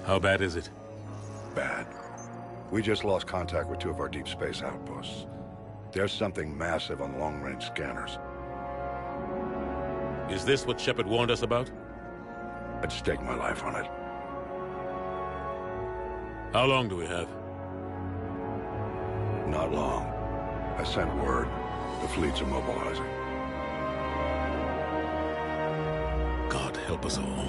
How bad is it? Bad. We just lost contact with two of our deep space outposts. There's something massive on long-range scanners. Is this what Shepard warned us about? I'd stake my life on it. How long do we have? Not long. I sent word. The fleet's immobilizing. God help us all.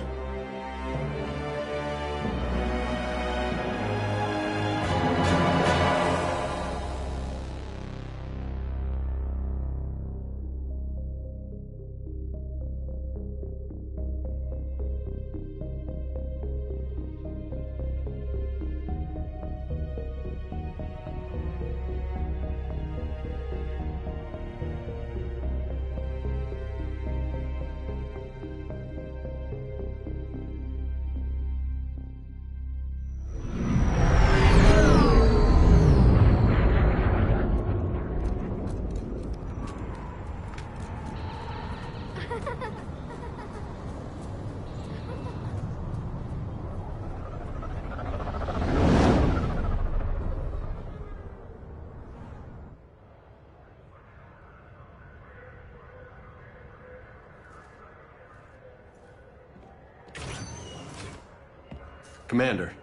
Commander.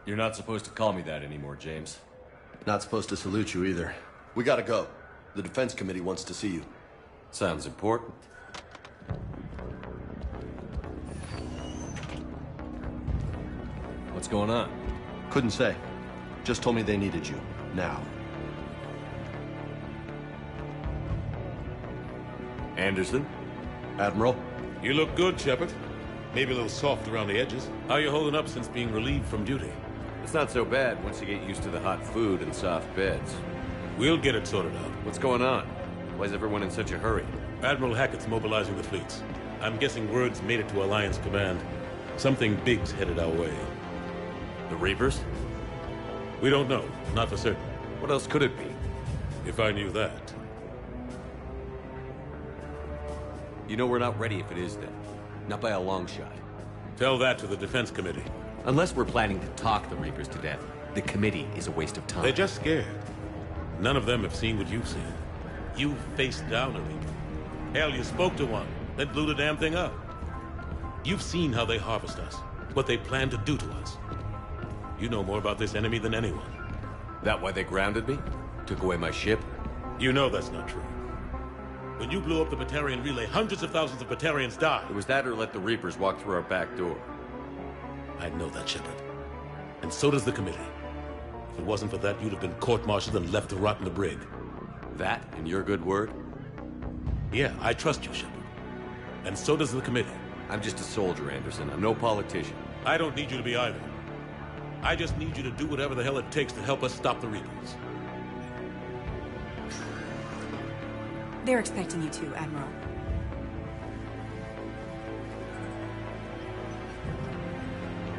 You're not supposed to call me that anymore, James. Not supposed to salute you either. We gotta go. The Defense Committee wants to see you. Sounds important. What's going on? Couldn't say. Just told me they needed you. Now. Anderson? Admiral? You look good, Shepard. Maybe a little soft around the edges. How you holding up since being relieved from duty? It's not so bad once you get used to the hot food and soft beds. We'll get it sorted out. What's going on? Why is everyone in such a hurry? Admiral Hackett's mobilizing the fleets. I'm guessing word's made it to Alliance Command. Something big's headed our way. The Reapers? We don't know. Not for certain. What else could it be? If I knew that. You know we're not ready if it is then. Not by a long shot. Tell that to the Defense Committee. Unless we're planning to talk the Reapers to death, the committee is a waste of time. They're just scared. None of them have seen what you've seen. You faced down a Reaper. Hell, you spoke to one, then blew the damn thing up. You've seen how they harvest us, what they plan to do to us. You know more about this enemy than anyone. That why they grounded me? Took away my ship? You know that's not true. When you blew up the Batarian relay, hundreds of thousands of Batarians died. It was that or let the Reapers walk through our back door. I know that, Shepard. And so does the committee. If it wasn't for that, you'd have been court-martialed and left to rot in the brig. That and your good word? Yeah, I trust you, Shepard. And so does the committee. I'm just a soldier, Anderson. I'm no politician. I don't need you to be either. I just need you to do whatever the hell it takes to help us stop the Reapers. They're expecting you to, Admiral.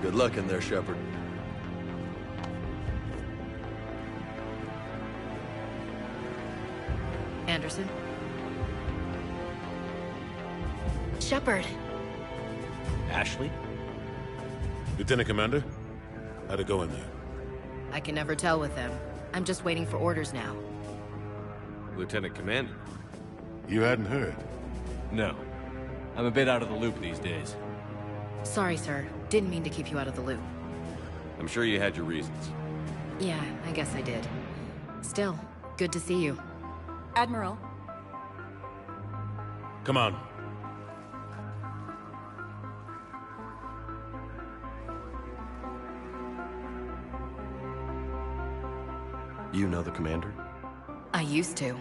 Good luck in there, Shepard. Anderson? Shepard. Ashley? Lieutenant Commander, how'd it go in there? I can never tell with them. I'm just waiting for orders now. Lieutenant Commander? You hadn't heard? No. I'm a bit out of the loop these days. Sorry, sir. Didn't mean to keep you out of the loop. I'm sure you had your reasons. Yeah, I guess I did. Still, good to see you. Admiral. Come on. You know the commander? I used to.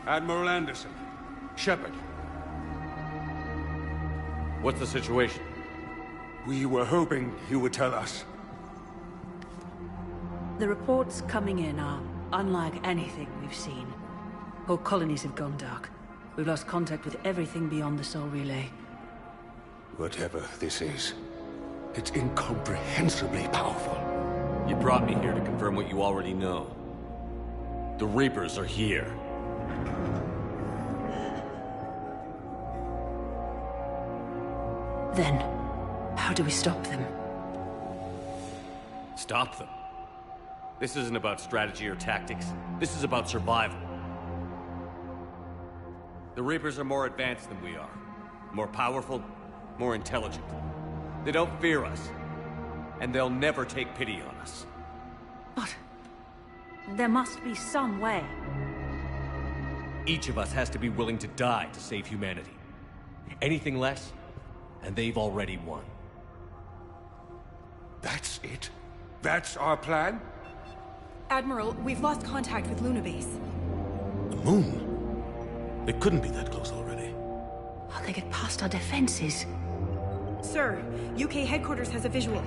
Admiral Anderson. Shepard. What's the situation? We were hoping you would tell us. The reports coming in are unlike anything we've seen. Whole colonies have gone dark. We've lost contact with everything beyond the Sol Relay. Whatever this is, It's incomprehensibly powerful. You brought me here to confirm what you already know. The Reapers are here. Then, how do we stop them? Stop them. This isn't about strategy or tactics. This is about survival. The Reapers are more advanced than we are. More powerful, more intelligent. They don't fear us. And they'll never take pity on us. But there must be some way. Each of us has to be willing to die to save humanity. Anything less, and they've already won. That's it? That's our plan? Admiral, we've lost contact with Luna Base. The moon? They couldn't be that close already. How'd they get past our defenses? Sir, UK headquarters has a visual.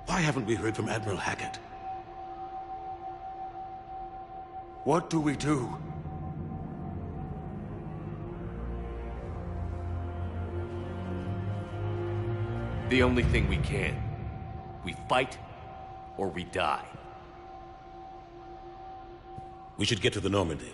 Why haven't we heard from Admiral Hackett? What do we do? The only thing we can. We fight, or we die. We should get to the Normandy.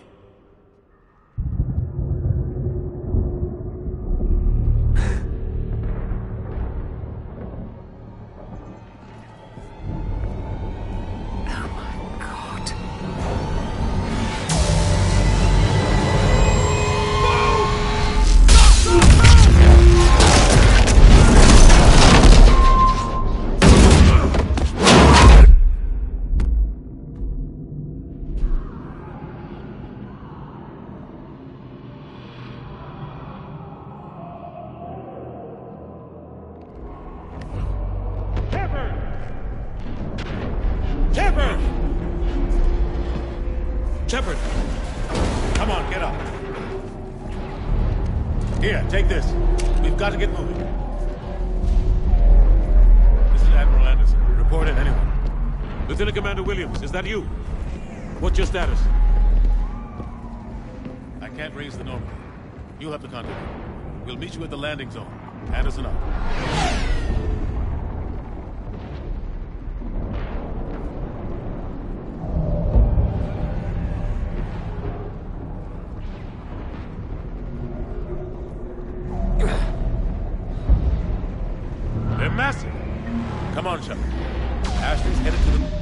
Shepard! Come on, get up. Here, take this. We've got to get moving. This is Admiral Anderson. Report in, anyone. Lieutenant Commander Williams, is that you? What's your status? I can't raise the Normandy. You'll have to contact me. We'll meet you at the landing zone. Anderson up. They're massive. Come on, Shepard. Ashton's headed to the...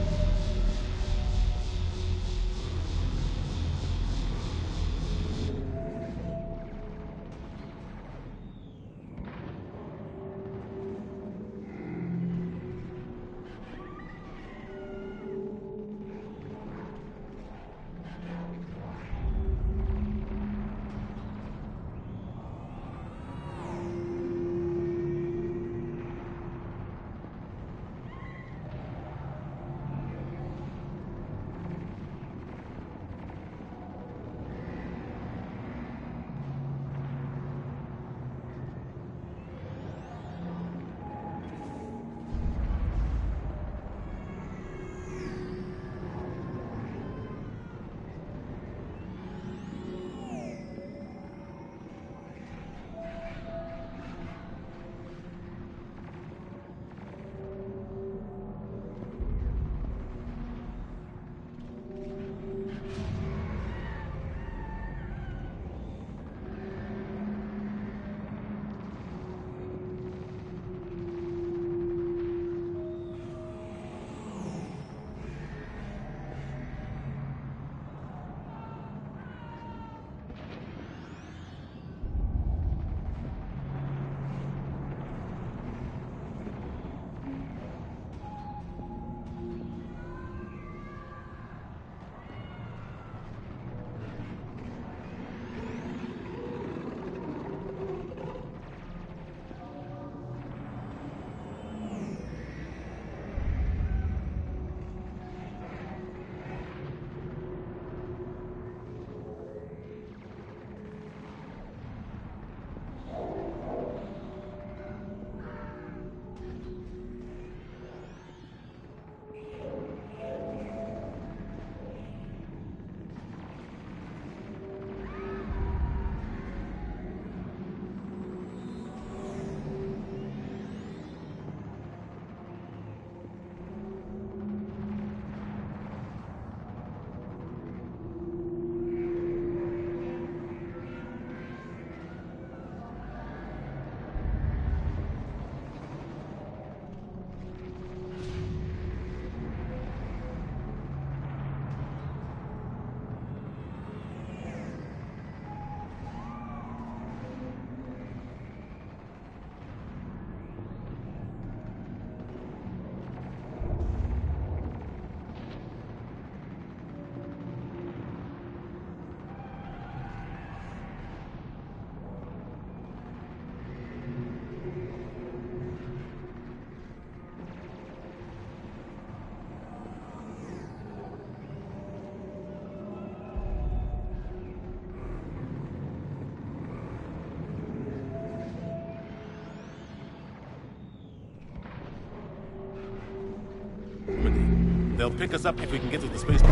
They'll pick us up if we can get to the spaceport.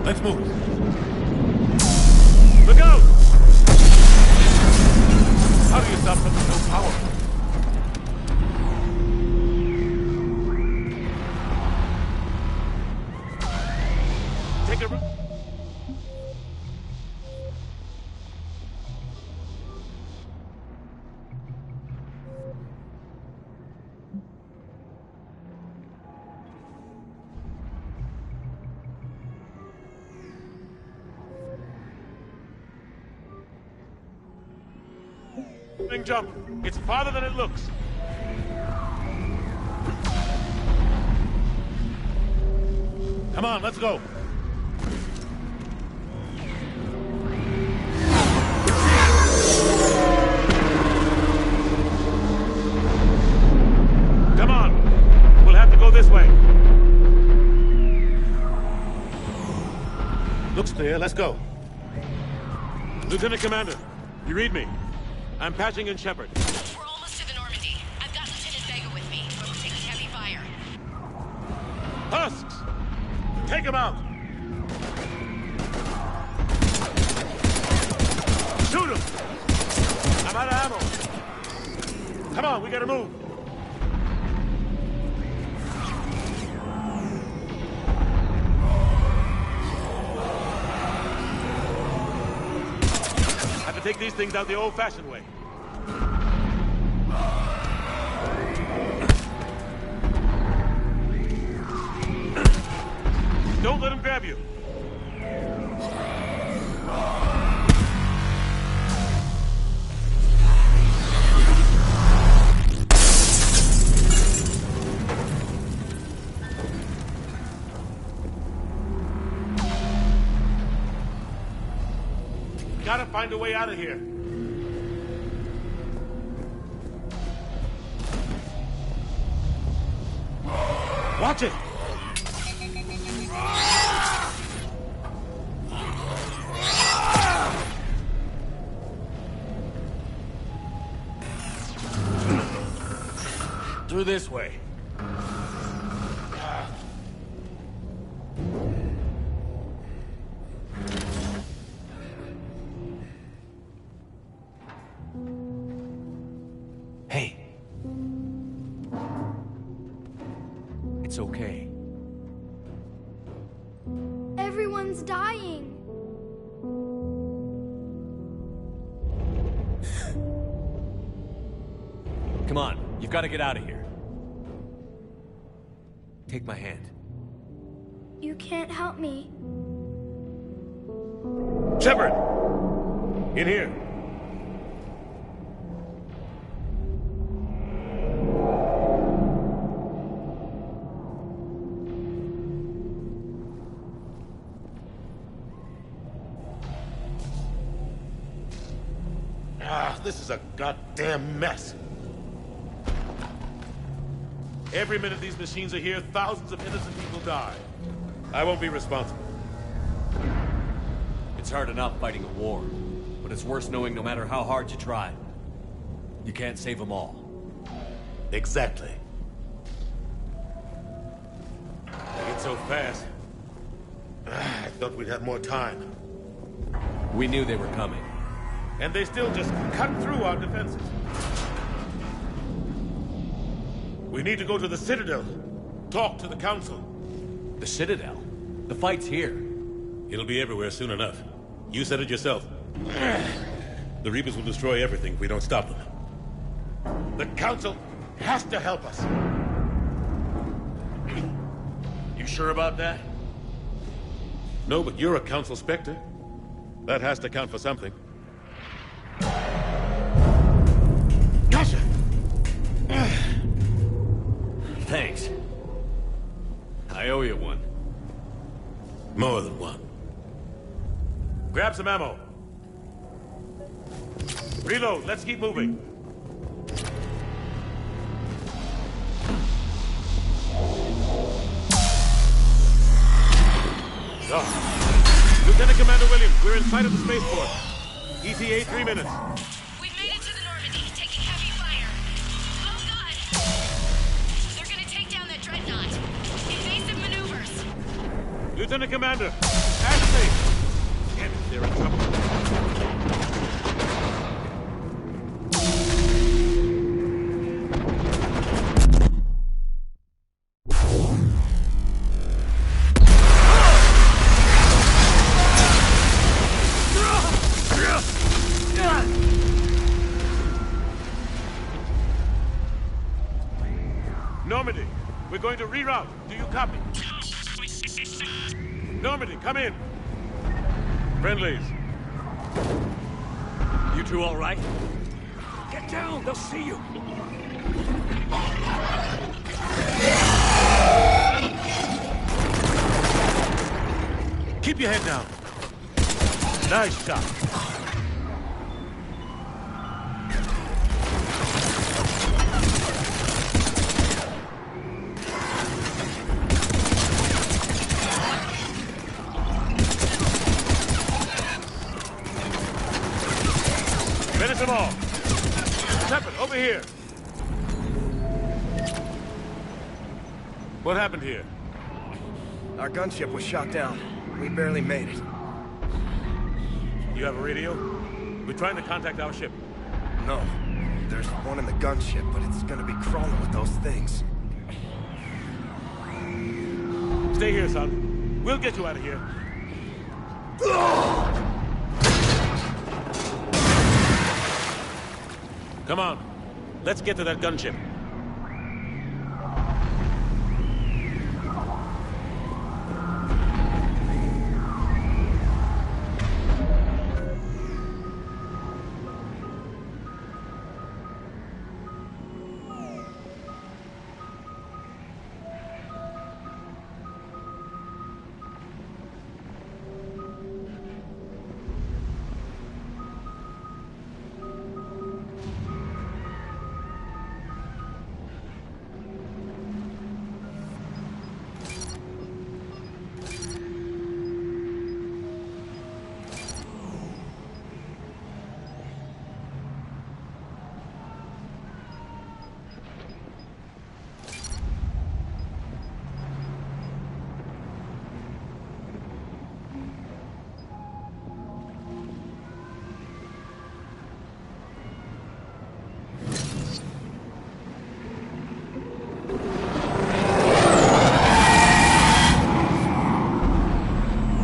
Let's move. Look out! How do you stop something so powerful? Take a... Jump. It's farther than it looks. Come on, let's go. Come on. We'll have to go this way. Looks clear. Let's go. Lieutenant Commander, you read me? I'm patching in Shepard. We're almost to the Normandy. I've got Lieutenant Vega with me, but we're taking heavy fire. Husks! Take him out! Shoot him! I'm out of ammo. Come on, we gotta move. Have to take these things out the old-fashioned way. Don't let him grab you. Gotta find a way out of here. Watch it! Through this way. Hey. It's okay. Everyone's dying. Come on, you've got to get out of here. Take my hand. You can't help me. Shepard! In here. This is a goddamn mess. Every minute these machines are here, thousands of innocent people die. I won't be responsible. It's hard enough fighting a war, but it's worse knowing no matter how hard you try, you can't save them all. Exactly. They get so fast. I thought we'd have more time. We knew they were coming. And they still just cut through our defenses. We need to go to the Citadel. Talk to the Council. The Citadel? The fight's here. It'll be everywhere soon enough. You said it yourself. The Reapers will destroy everything if we don't stop them. The Council has to help us. You sure about that? No, but you're a Council Spectre. That has to count for something. Gotcha! Thanks. I owe you one. More than one. Grab some ammo. Reload. Let's keep moving. Oh. Lieutenant Commander Williams, we're in sight of the spaceport. ETA 3 minutes. We've made it to the Normandy, taking heavy fire. Oh God! They're gonna take down that dreadnought. Invasive maneuvers. Lieutenant Commander! Ashley! Damn it, they're in trouble. Normandy, we're going to reroute. Do you copy? Normandy, come in. Friendlies. You two all right? Get down, they'll see you. Keep your head down. Nice shot. Finish them all. Shepard, over here. What happened here? Our gunship was shot down. We barely made it. You have a radio? We're trying to contact our ship. No. There's one in the gunship, but it's gonna be crawling with those things. Stay here, son. We'll get you out of here. Come on. Let's get to that gunship.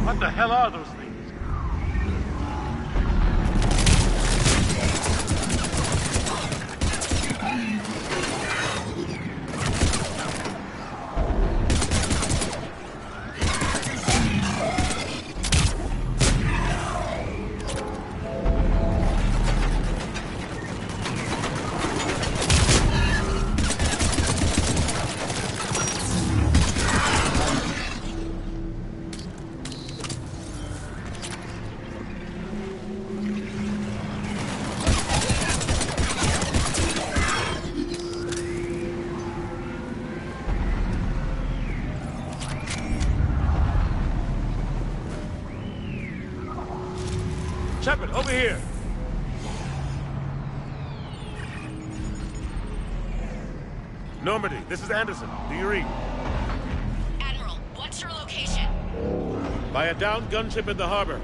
What the hell are those things? Shepard, over here! Normandy, this is Anderson. Do you read? Admiral, what's your location? By a downed gunship in the harbor.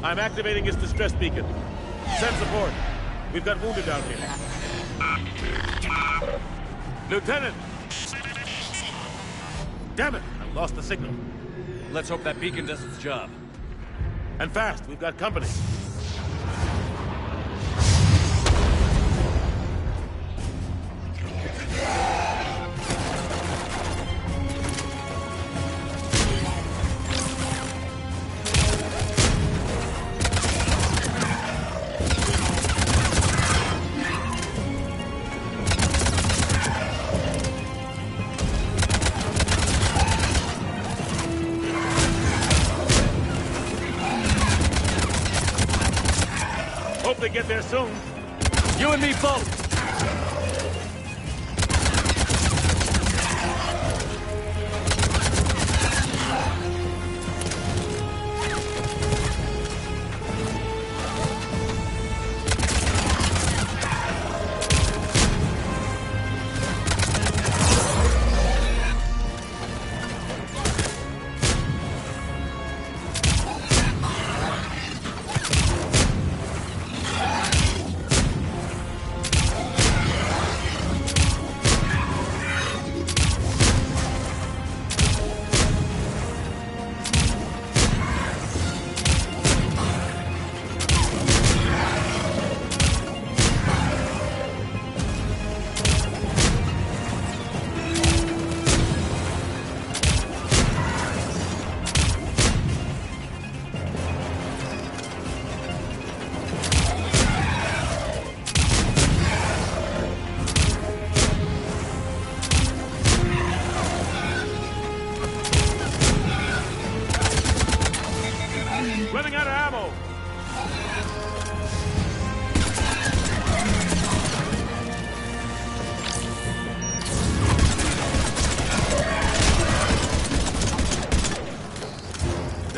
I'm activating its distress beacon. Send support. We've got wounded down here. Lieutenant! Damn it! I lost the signal. Let's hope that beacon does its job. And fast, we've got company. Hope they get there soon. You and me both!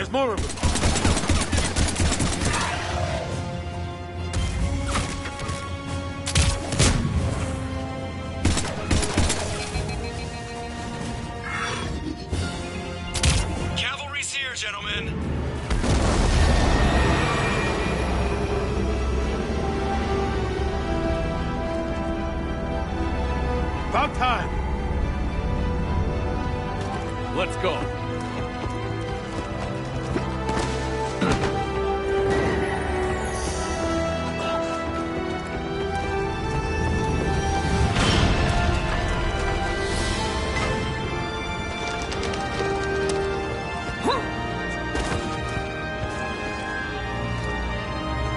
There's more of them. Cavalry's here, gentlemen. About time. Let's go.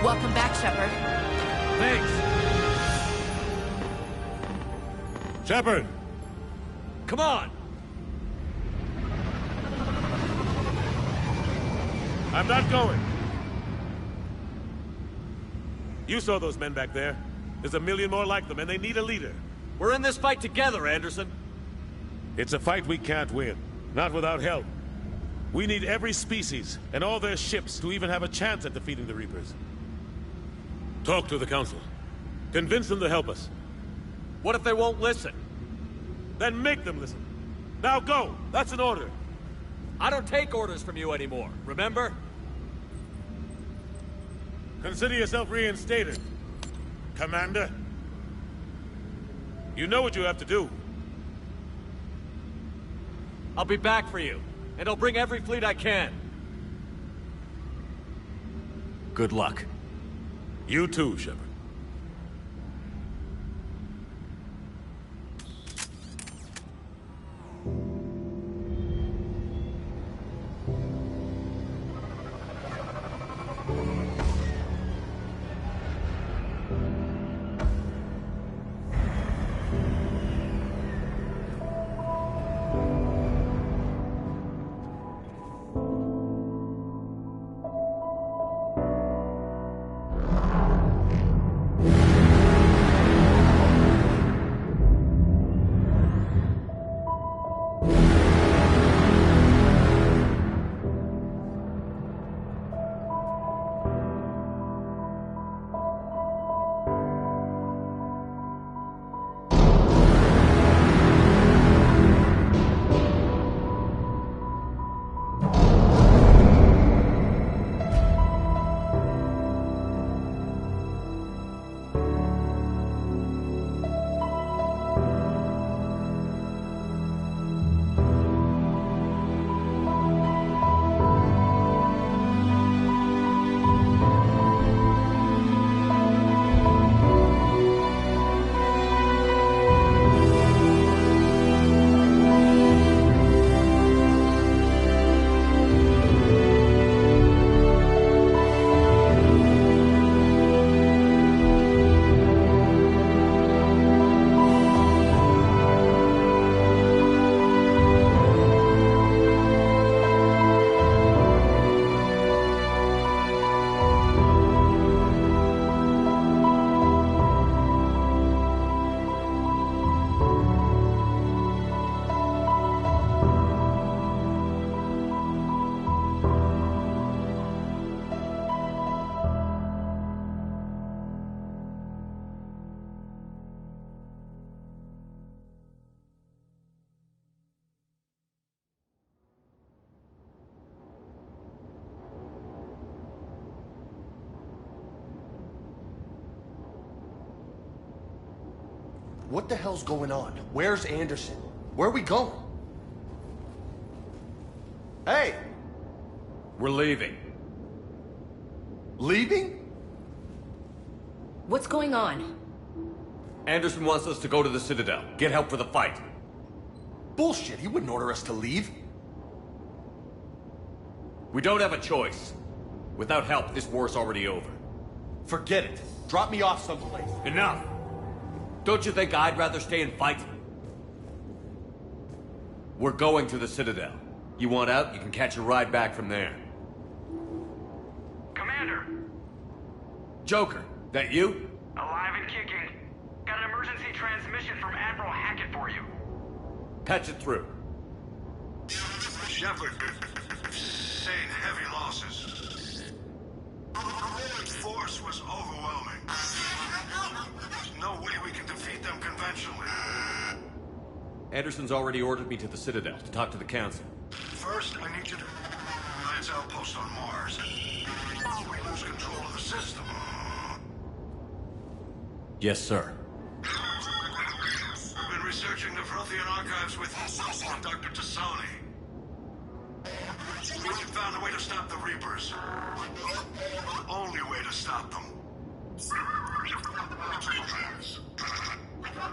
Welcome back, Shepard. Thanks. Shepard! Come on. I'm not going. You saw those men back there. There's a million more like them, and they need a leader. We're in this fight together, Anderson. It's a fight we can't win. Not without help. We need every species, and all their ships, to even have a chance at defeating the Reapers. Talk to the Council. Convince them to help us. What if they won't listen? Then make them listen. Now go! That's an order. I don't take orders from you anymore, remember? Consider yourself reinstated, Commander. You know what you have to do. I'll be back for you, and I'll bring every fleet I can. Good luck. You too, Shepard. What the hell's going on? Where's Anderson? Where are we going? Hey! We're leaving. Leaving? What's going on? Anderson wants us to go to the Citadel. Get help for the fight. Bullshit, he wouldn't order us to leave. We don't have a choice. Without help, this war's already over. Forget it. Drop me off someplace. Enough! Don't you think I'd rather stay and fight? We're going to the Citadel. You want out, you can catch a ride back from there. Commander! Joker, that you? Alive and kicking. Got an emergency transmission from Admiral Hackett for you. Patch it through. Shepard. sustained heavy losses. The Void force was overwhelming. There's no way we can defeat them conventionally. Anderson's already ordered me to the Citadel to talk to the Council. First, I need you to Alliance outpost on Mars. We lose control of the system. Yes, sir. I've been researching the Vrothian archives with Dr. Tassoni. We found a way to stop the Reapers. The only way to stop them.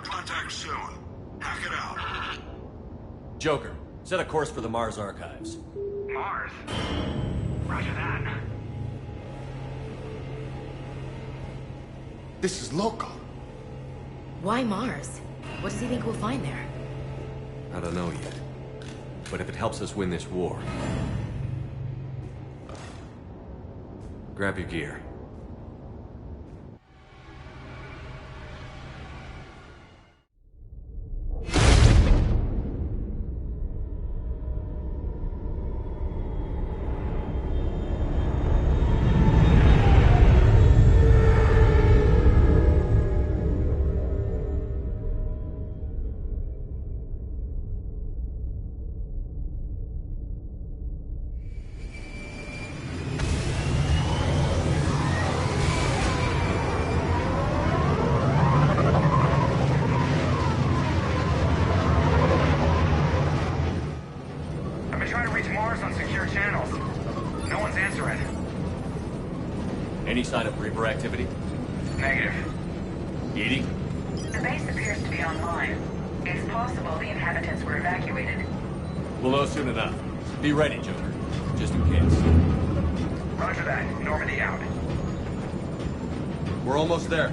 Contact soon. Hack it out. Joker, set a course for the Mars archives. Mars? Roger that. This is local. Why Mars? What does he think we'll find there? I don't know yet. But if it helps us win this war... Grab your gear. Any sign of Reaper activity? Negative. Edie? The base appears to be online. It's possible the inhabitants were evacuated. We'll know soon enough. Be ready, Joker. Just in case. Roger that. Normandy out. We're almost there.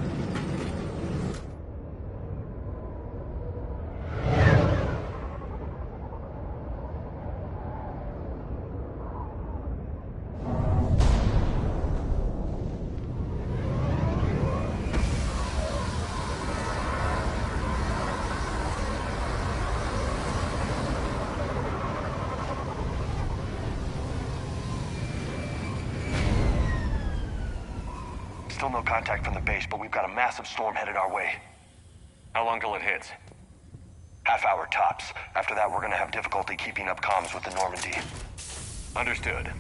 Still no contact from the base, but we've got a massive storm headed our way. How long till it hits? Half hour tops. After that, we're gonna have difficulty keeping up comms with the Normandy. Understood.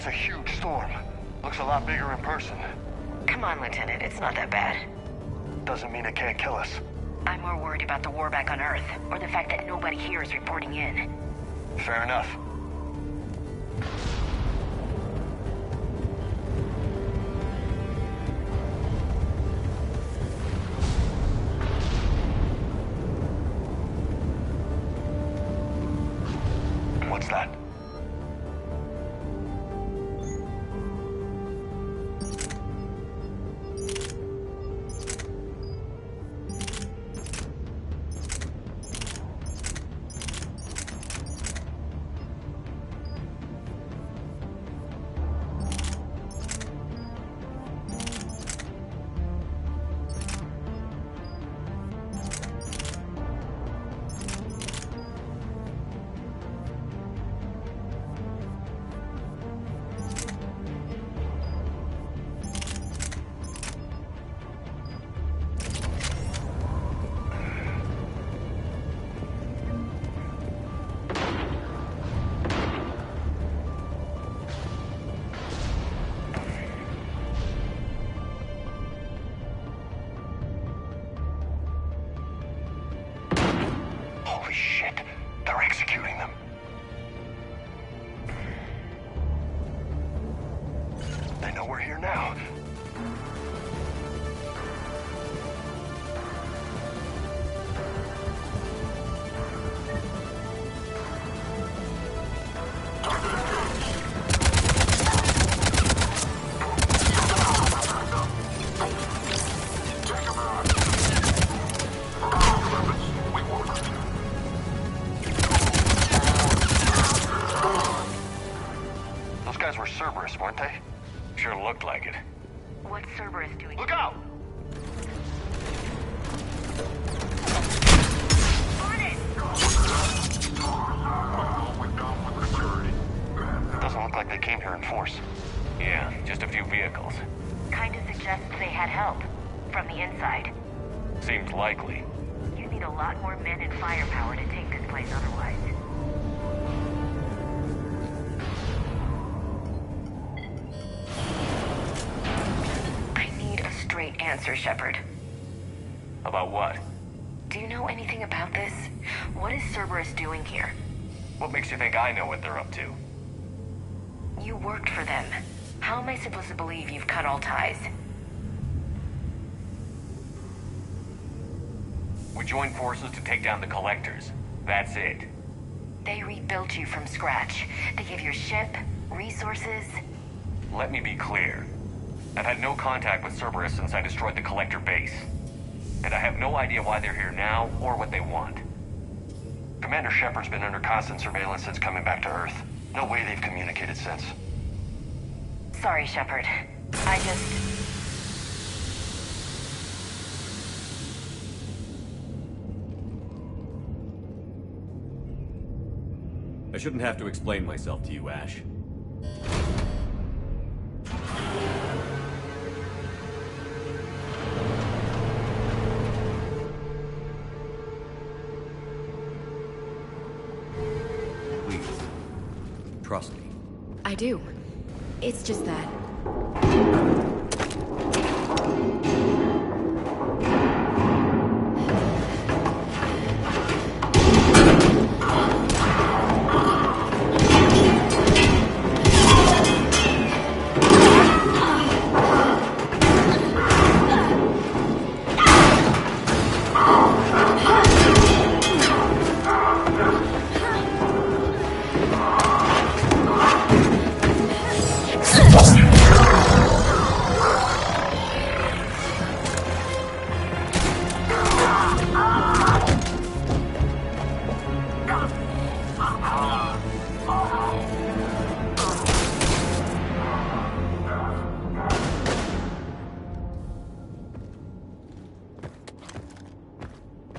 a huge storm. Looks a lot bigger in person. Come on, Lieutenant, it's not that bad. Doesn't mean it can't kill us. I'm more worried about the war back on Earth, or the fact that nobody here is reporting in. Fair enough. What's that? Holy shit, they're executing them. They know we're here now. Those guys were Cerberus, weren't they? Sure looked like it. What's Cerberus doing? Look out! Doesn't look like they came here in force. Yeah, just a few vehicles. Kinda suggests they had help. From the inside. Seems likely. You need a lot more men and firepower to take this place otherwise. I need a straight answer, Shepard. About what? Do you know anything about this? What is Cerberus doing here? What makes you think I know what they're up to? You worked for them. How am I supposed to believe you've cut all ties? We joined forces to take down the Collectors. That's it. They rebuilt you from scratch. They gave your ship, resources. Let me be clear. I've had no contact with Cerberus since I destroyed the Collector base. And I have no idea why they're here now or what they want. Commander Shepard's been under constant surveillance since coming back to Earth. No way they've communicated since. Sorry, Shepard. I just... I shouldn't have to explain myself to you, Ash. Please, trust me. I do. It's just that...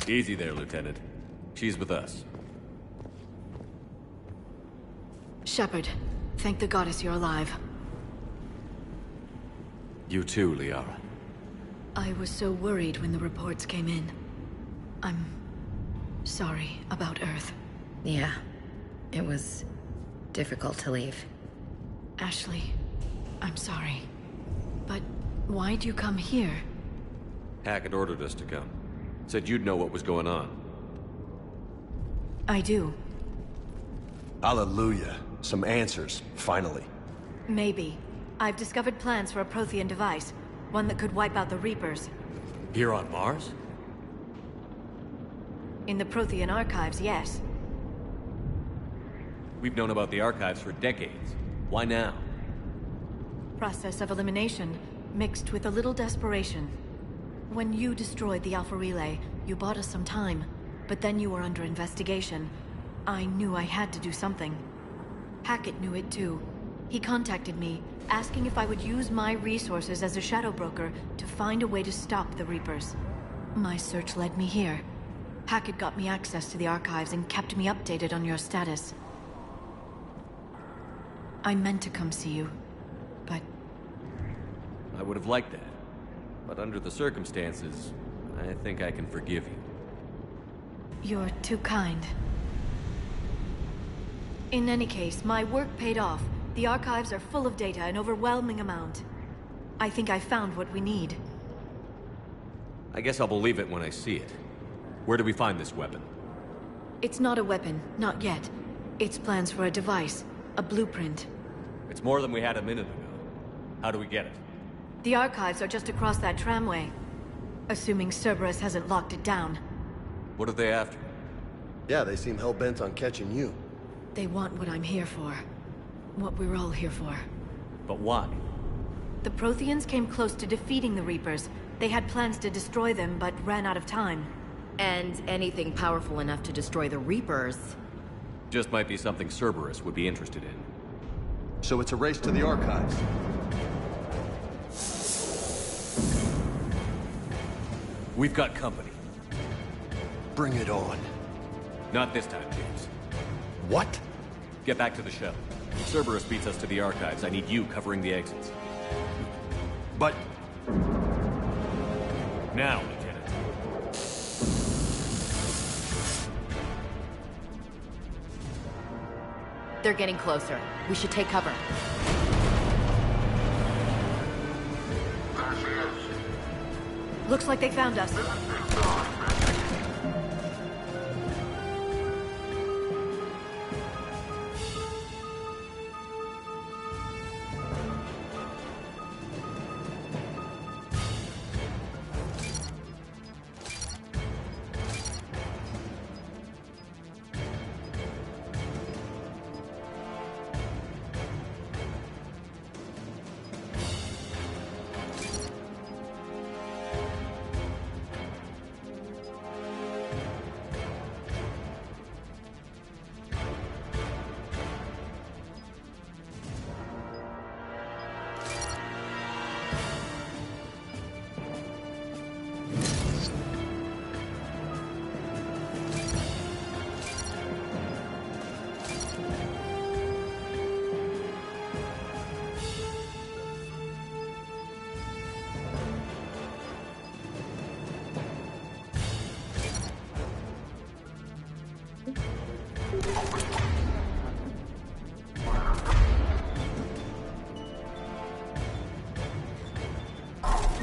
Easy there, Lieutenant. She's with us. Shepard, thank the goddess you're alive. You too, Liara. I was so worried when the reports came in. I'm sorry about Earth. Yeah, it was difficult to leave. Ashley, I'm sorry. But why'd you come here? Hackett ordered us to come. Said you'd know what was going on. I do. Hallelujah. Some answers, finally. Maybe. I've discovered plans for a Prothean device. One that could wipe out the Reapers. Here on Mars? In the Prothean archives, yes. We've known about the archives for decades. Why now? Process of elimination, mixed with a little desperation. When you destroyed the Alpha Relay, you bought us some time. But then you were under investigation. I knew I had to do something. Hackett knew it too. He contacted me, asking if I would use my resources as a shadow broker to find a way to stop the Reapers. My search led me here. Hackett got me access to the archives and kept me updated on your status. I meant to come see you, but... I would have liked that. But under the circumstances, I think I can forgive you. You're too kind. In any case, my work paid off. The archives are full of data, an overwhelming amount. I think I found what we need. I guess I'll believe it when I see it. Where do we find this weapon? It's not a weapon, not yet. It's plans for a device, a blueprint. It's more than we had a minute ago. How do we get it? The archives are just across that tramway. Assuming Cerberus hasn't locked it down. What are they after? Yeah, they seem hell-bent on catching you. They want what I'm here for. What we're all here for. But why? The Protheans came close to defeating the Reapers. They had plans to destroy them, but ran out of time. And anything powerful enough to destroy the Reapers... Just might be something Cerberus would be interested in. So it's a race to the archives. We've got company. Bring it on. Not this time, James. What? Get back to the shuttle. If Cerberus beats us to the archives, I need you covering the exits. But... Now, Lieutenant. They're getting closer. We should take cover. Looks like they found us.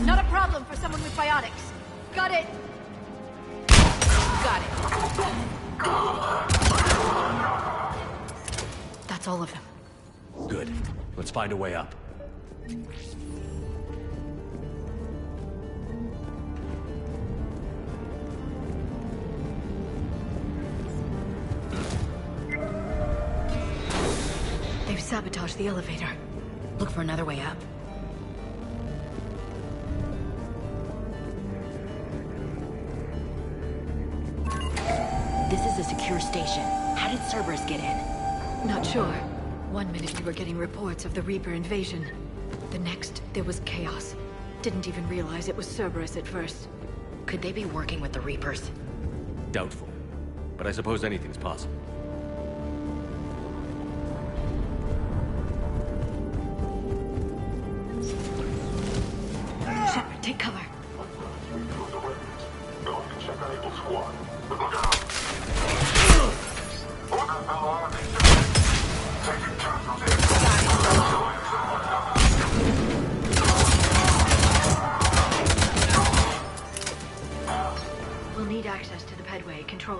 Not a problem for someone with biotics. Got it. Got it. That's all of them. Good. Let's find a way up. They've sabotaged the elevator. Look for another way up. This is a secure station. How did Cerberus get in? Not sure. One minute we were getting reports of the Reaper invasion. The next, there was chaos. Didn't even realize it was Cerberus at first. Could they be working with the Reapers? Doubtful. But I suppose anything's possible. Shepard, take cover.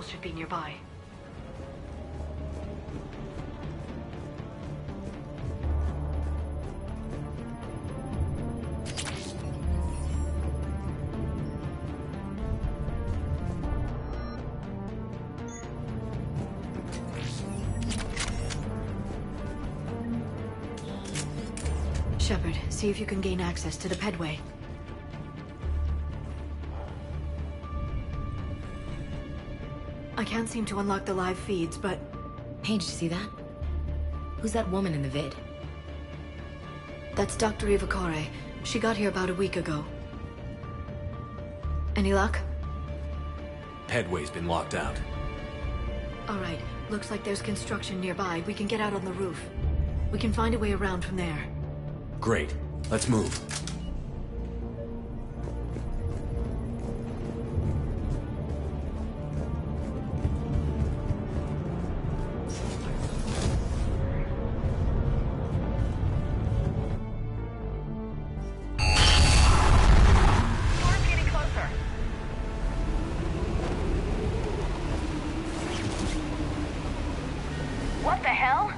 patrols should be nearby. Shepard, see if you can gain access to the pedway. I can't seem to unlock the live feeds, but... Hey, did you see that? Who's that woman in the vid? That's Dr. Ivakare. She got here about a week ago. Any luck? Pedway's been locked out. Alright, looks like there's construction nearby. We can get out on the roof. We can find a way around from there. Great. Let's move. What the hell?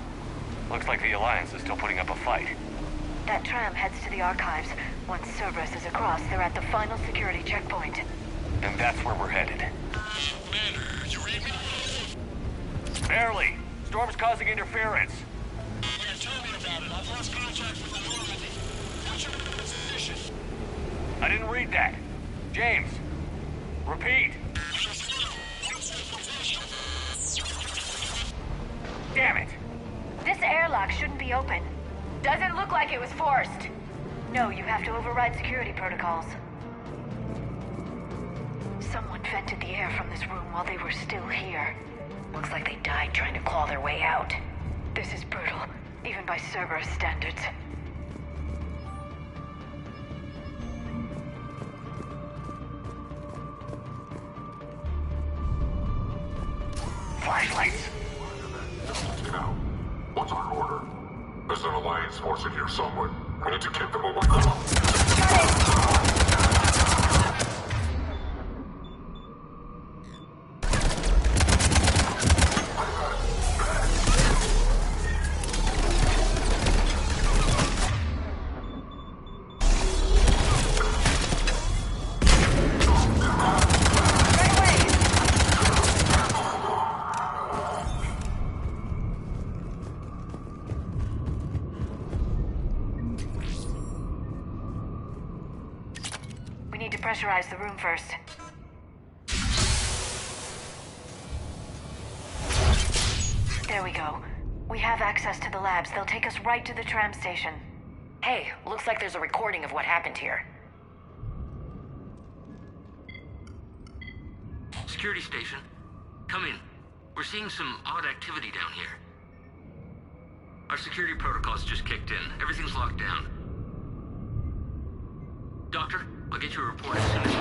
Looks like the Alliance is still putting up a fight. That tram heads to the archives. Once Cerberus is across, they're at the final security checkpoint. And that's where we're headed. Banner, you read me? Barely! Storm's causing interference. Yeah, tell me about it. I've lost contact with the Normandy. What's your position? I didn't read that. James, repeat. Damn it! This airlock shouldn't be open. Doesn't look like it was forced. No, you have to override security protocols. Someone vented the air from this room while they were still here. Looks like they died trying to claw their way out. This is brutal, even by Cerberus standards. Flashlights. Now, what's our order? There's an Alliance force in here somewhere. We need to get them away. Got it! Pressurize the room first. There we go. We have access to the labs. They'll take us right to the tram station. Hey, looks like there's a recording of what happened here. Security station. Come in. We're seeing some odd activity down here. Our security protocols just kicked in. Everything's locked down. Doctor, I'll get you a report as soon as...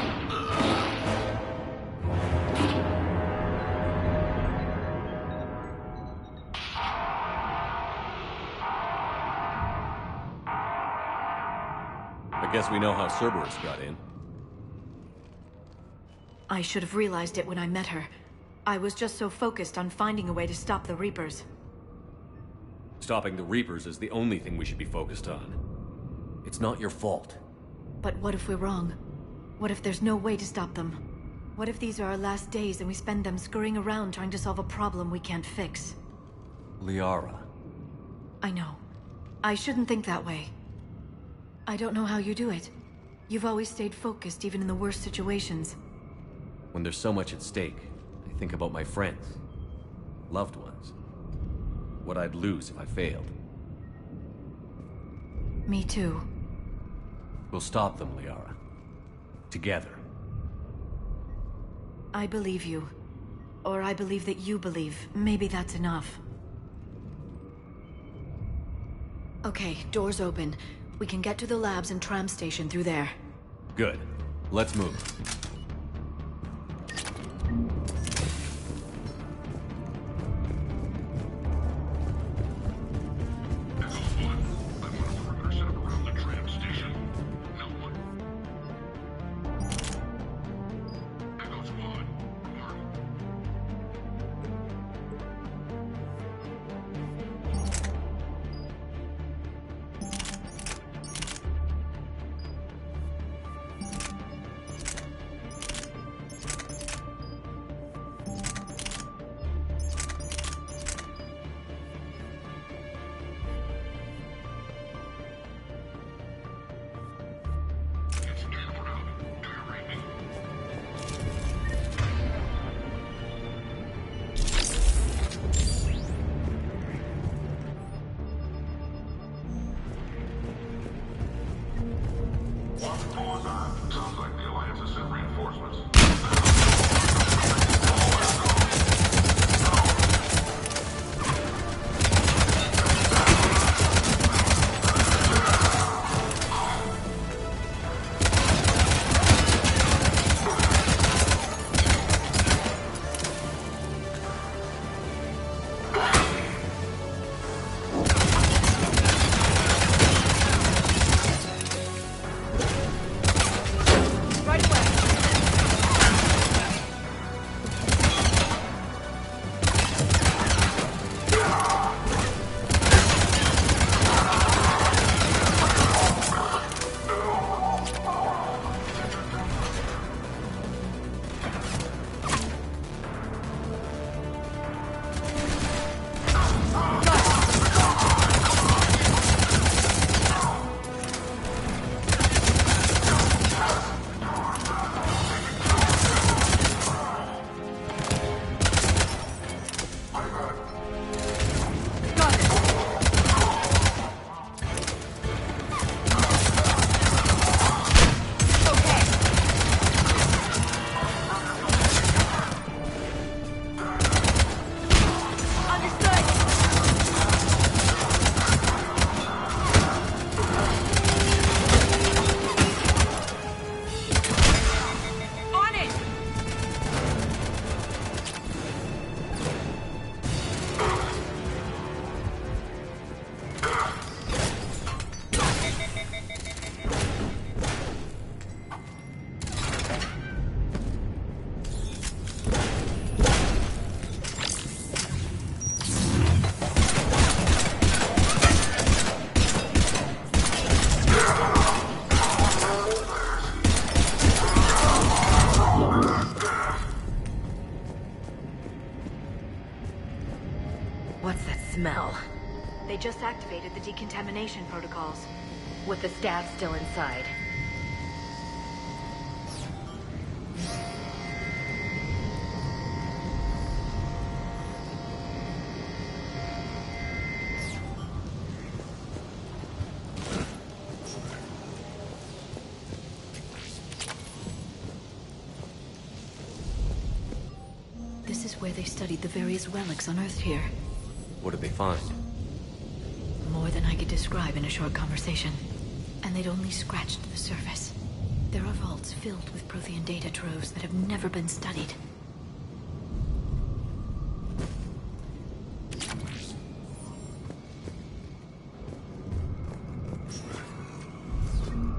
I guess we know how Cerberus got in. I should have realized it when I met her. I was just so focused on finding a way to stop the Reapers. Stopping the Reapers is the only thing we should be focused on. It's not your fault. But what if we're wrong? What if there's no way to stop them? What if these are our last days and we spend them scurrying around trying to solve a problem we can't fix? Liara. I know. I shouldn't think that way. I don't know how you do it. You've always stayed focused even in the worst situations. When there's so much at stake, I think about my friends, loved ones. What I'd lose if I failed. Me too. We'll stop them, Liara. Together. I believe you. Or I believe that you believe. Maybe that's enough. Okay, doors open. We can get to the labs and tram station through there. Good. Let's move. Sounds like the Alliance has sent reinforcements. Smell. They just activated the decontamination protocols. With the staff still inside. This is where they studied the various relics unearthed here. What did they find? More than I could describe in a short conversation. And they'd only scratched the surface. There are vaults filled with Prothean data troves that have never been studied.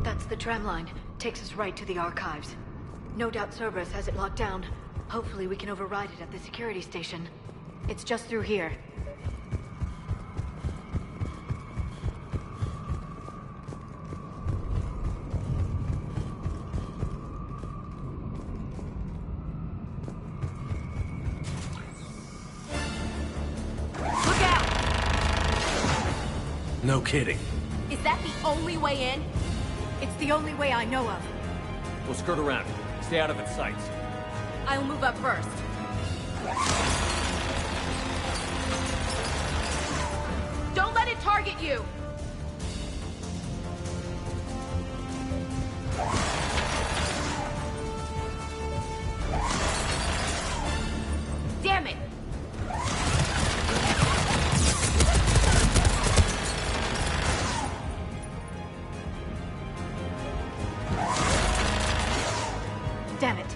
That's the tram line. Takes us right to the archives. No doubt Cerberus has it locked down. Hopefully we can override it at the security station. It's just through here. No kidding. Is that the only way in? It's the only way I know of. We'll skirt around. Stay out of its sights. I'll move up first. Don't let it target you! Damn it! Damn it.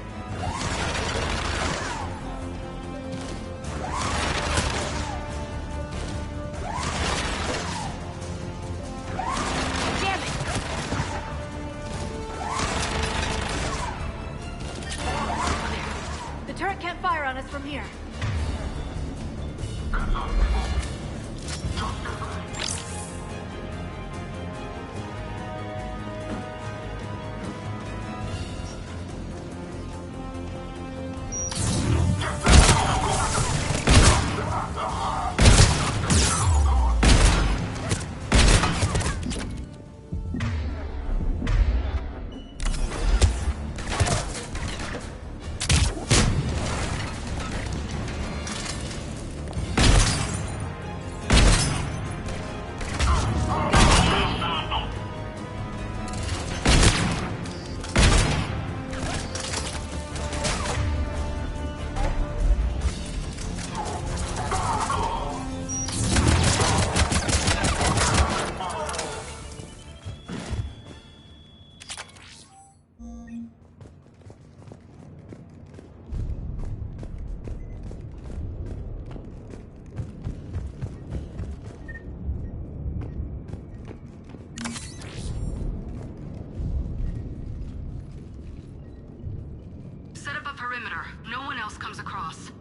comes across.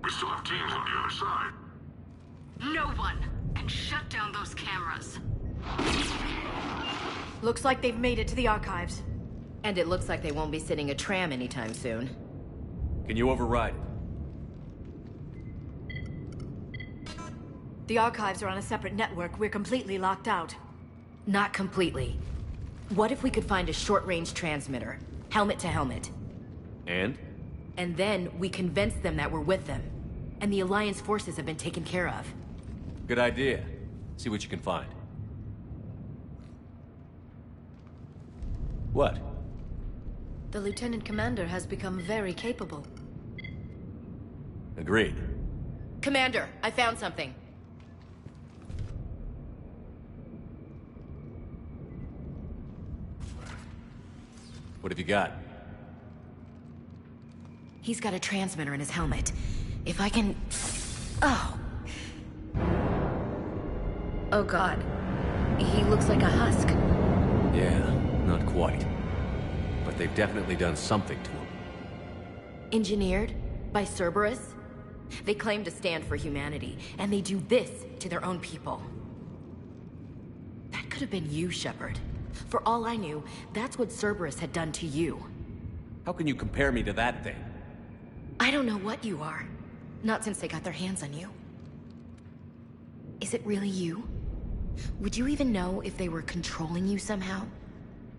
We still have teams on the other side. No one! And shut down those cameras. Looks like they've made it to the archives. And it looks like they won't be sitting a tram anytime soon. Can you override it? The archives are on a separate network. We're completely locked out. Not completely. What if we could find a short-range transmitter? Helmet to helmet. And? And then we convince them that we're with them. And the Alliance forces have been taken care of. Good idea. See what you can find. What? The Lieutenant Commander has become very capable. Agreed. Commander, I found something. What have you got? He's got a transmitter in his helmet. If I can... Oh. Oh God. He looks like a husk. Yeah, not quite. But they've definitely done something to him. Engineered by Cerberus? They claim to stand for humanity, and they do this to their own people. That could have been you, Shepard. For all I knew, that's what Cerberus had done to you. How can you compare me to that thing? I don't know what you are. Not since they got their hands on you. Is it really you? Would you even know if they were controlling you somehow?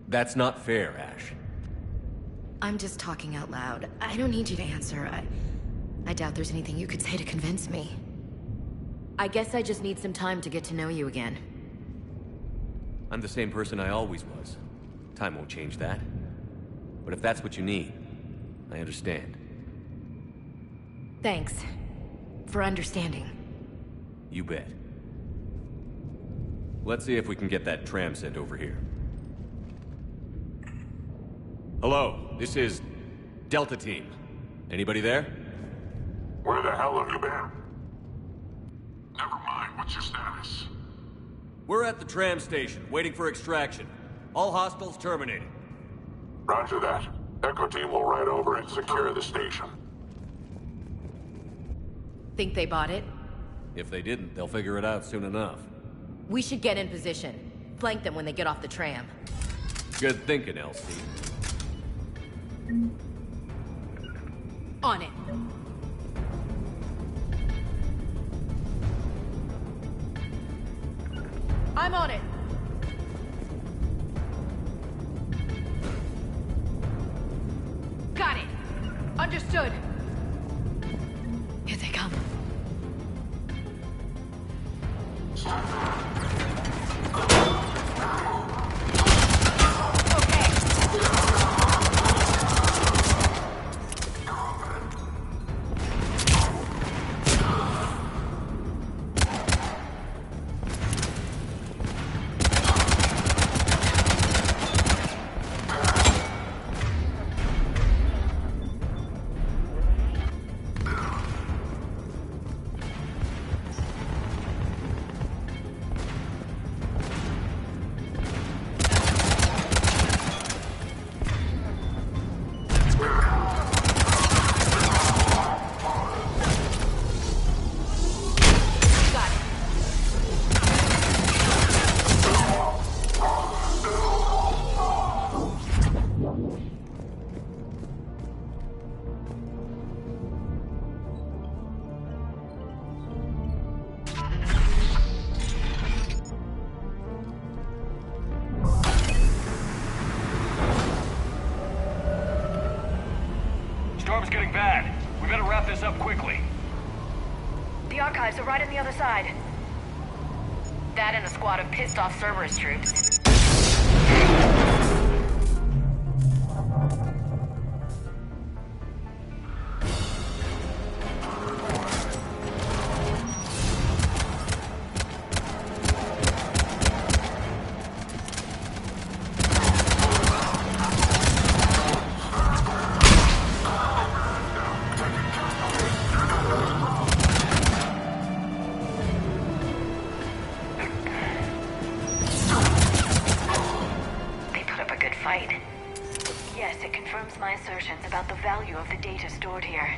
That's not fair, Ash. I'm just talking out loud. I don't need you to answer. I doubt there's anything you could say to convince me. I guess I just need some time to get to know you again. I'm the same person I always was. Time won't change that. But if that's what you need, I understand. Thanks. For understanding. You bet. Let's see if we can get that tram sent over here. Hello, this is Delta Team. Anybody there? Where the hell have you been? Never mind, what's your status? We're at the tram station, waiting for extraction. All hostiles terminated. Roger that. Echo Team will ride over and secure the station. Think they bought it? If they didn't, they'll figure it out soon enough. We should get in position. Flank them when they get off the tram. Good thinking, Elsie. On it. I'm on it. Got it. Understood. Here they come. Storm's getting bad. We better wrap this up quickly. The archives are right on the other side. That and a squad of pissed off Cerberus troops. Yes, it confirms my assertions about the value of the data stored here.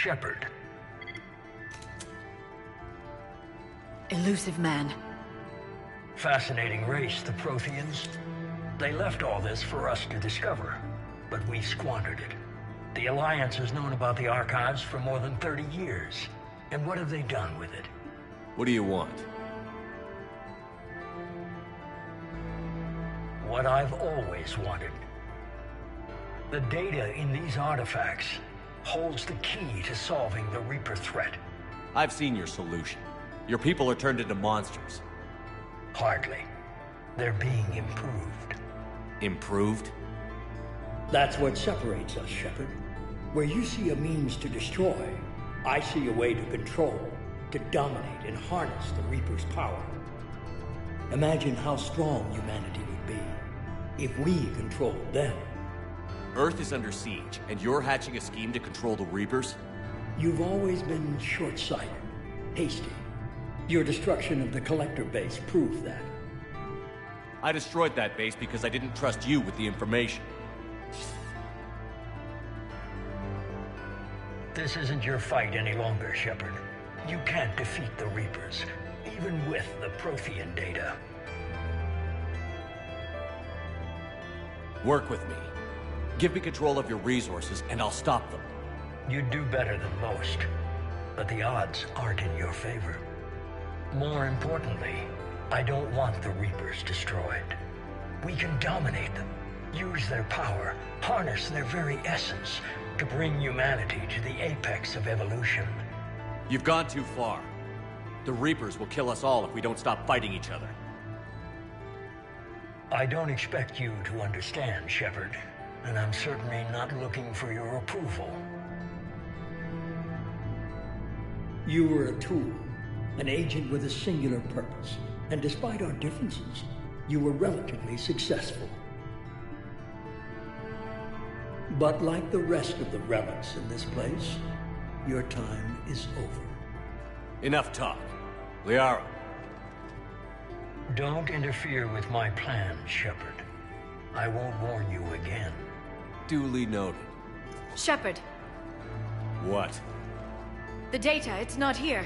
Shepard. Elusive man. Fascinating race, the Protheans. They left all this for us to discover, but we squandered it. The Alliance has known about the archives for more than 30 years. And what have they done with it? What do you want? What I've always wanted. The data in these artifacts holds the key to solving the Reaper threat. I've seen your solution. Your people are turned into monsters. Hardly. They're being improved. Improved? That's what separates us, Shepard. Where you see a means to destroy, I see a way to control, to dominate and harness the Reaper's power. Imagine how strong humanity would be if we controlled them. Earth is under siege, and you're hatching a scheme to control the Reapers? You've always been short-sighted, hasty. Your destruction of the Collector base proved that. I destroyed that base because I didn't trust you with the information. This isn't your fight any longer, Shepard. You can't defeat the Reapers, even with the Prothean data. Work with me. Give me control of your resources, and I'll stop them. You'd do better than most, but the odds aren't in your favor. More importantly, I don't want the Reapers destroyed. We can dominate them, use their power, harness their very essence, to bring humanity to the apex of evolution. You've gone too far. The Reapers will kill us all if we don't stop fighting each other. I don't expect you to understand, Shepard, and I'm certainly not looking for your approval. You were a tool, an agent with a singular purpose, and despite our differences, you were relatively successful. But like the rest of the relics in this place, your time is over. Enough talk. Liara. Don't interfere with my plan, Shepard. I won't warn you again. Duly noted. Shepard. What? The data, it's not here.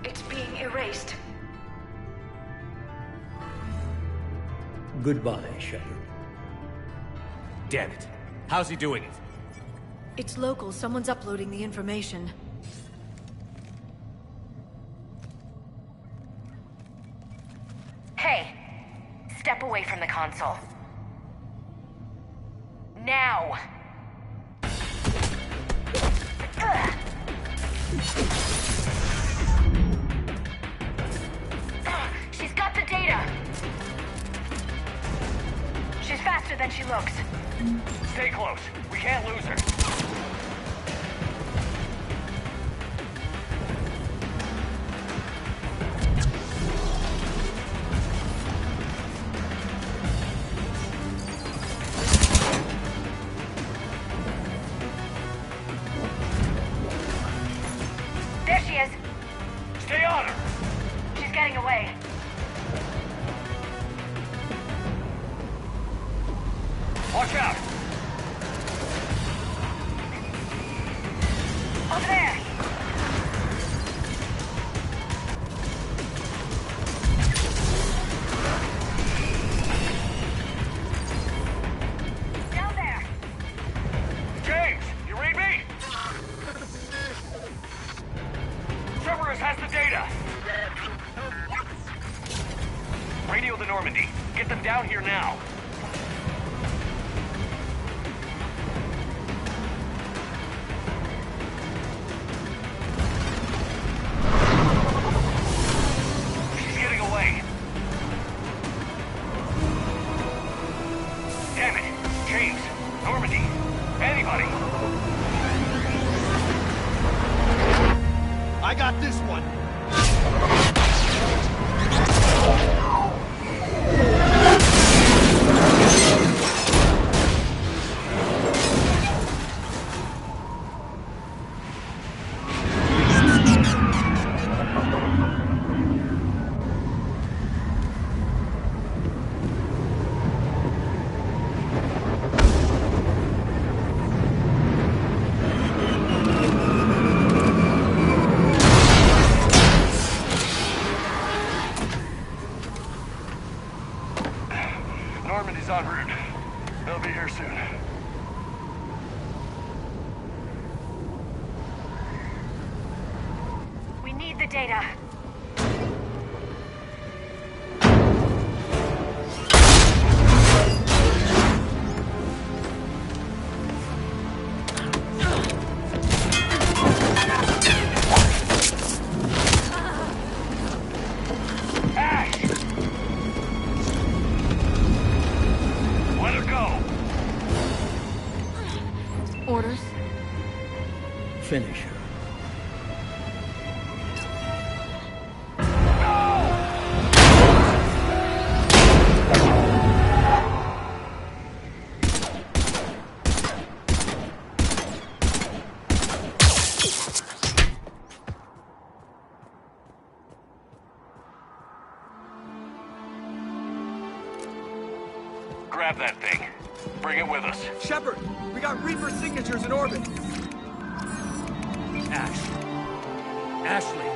It's being erased. Goodbye, Shepard. Damn it. How's he doing it? It's local. Someone's uploading the information. Hey! Step away from the console. Now! She's got the data! She's faster than she looks. Stay close. We can't lose her. There she is. Stay on her. She's getting away. Watch out. Over there. Down there. James, you read me? Cerberus has the data. Radio the Normandy. Get them down here now. They'll be here soon. We need the data. Orders? Finish her. Grab that thing. Bring it with us. Shepard, we got Reaper signatures in orbit. Ashley.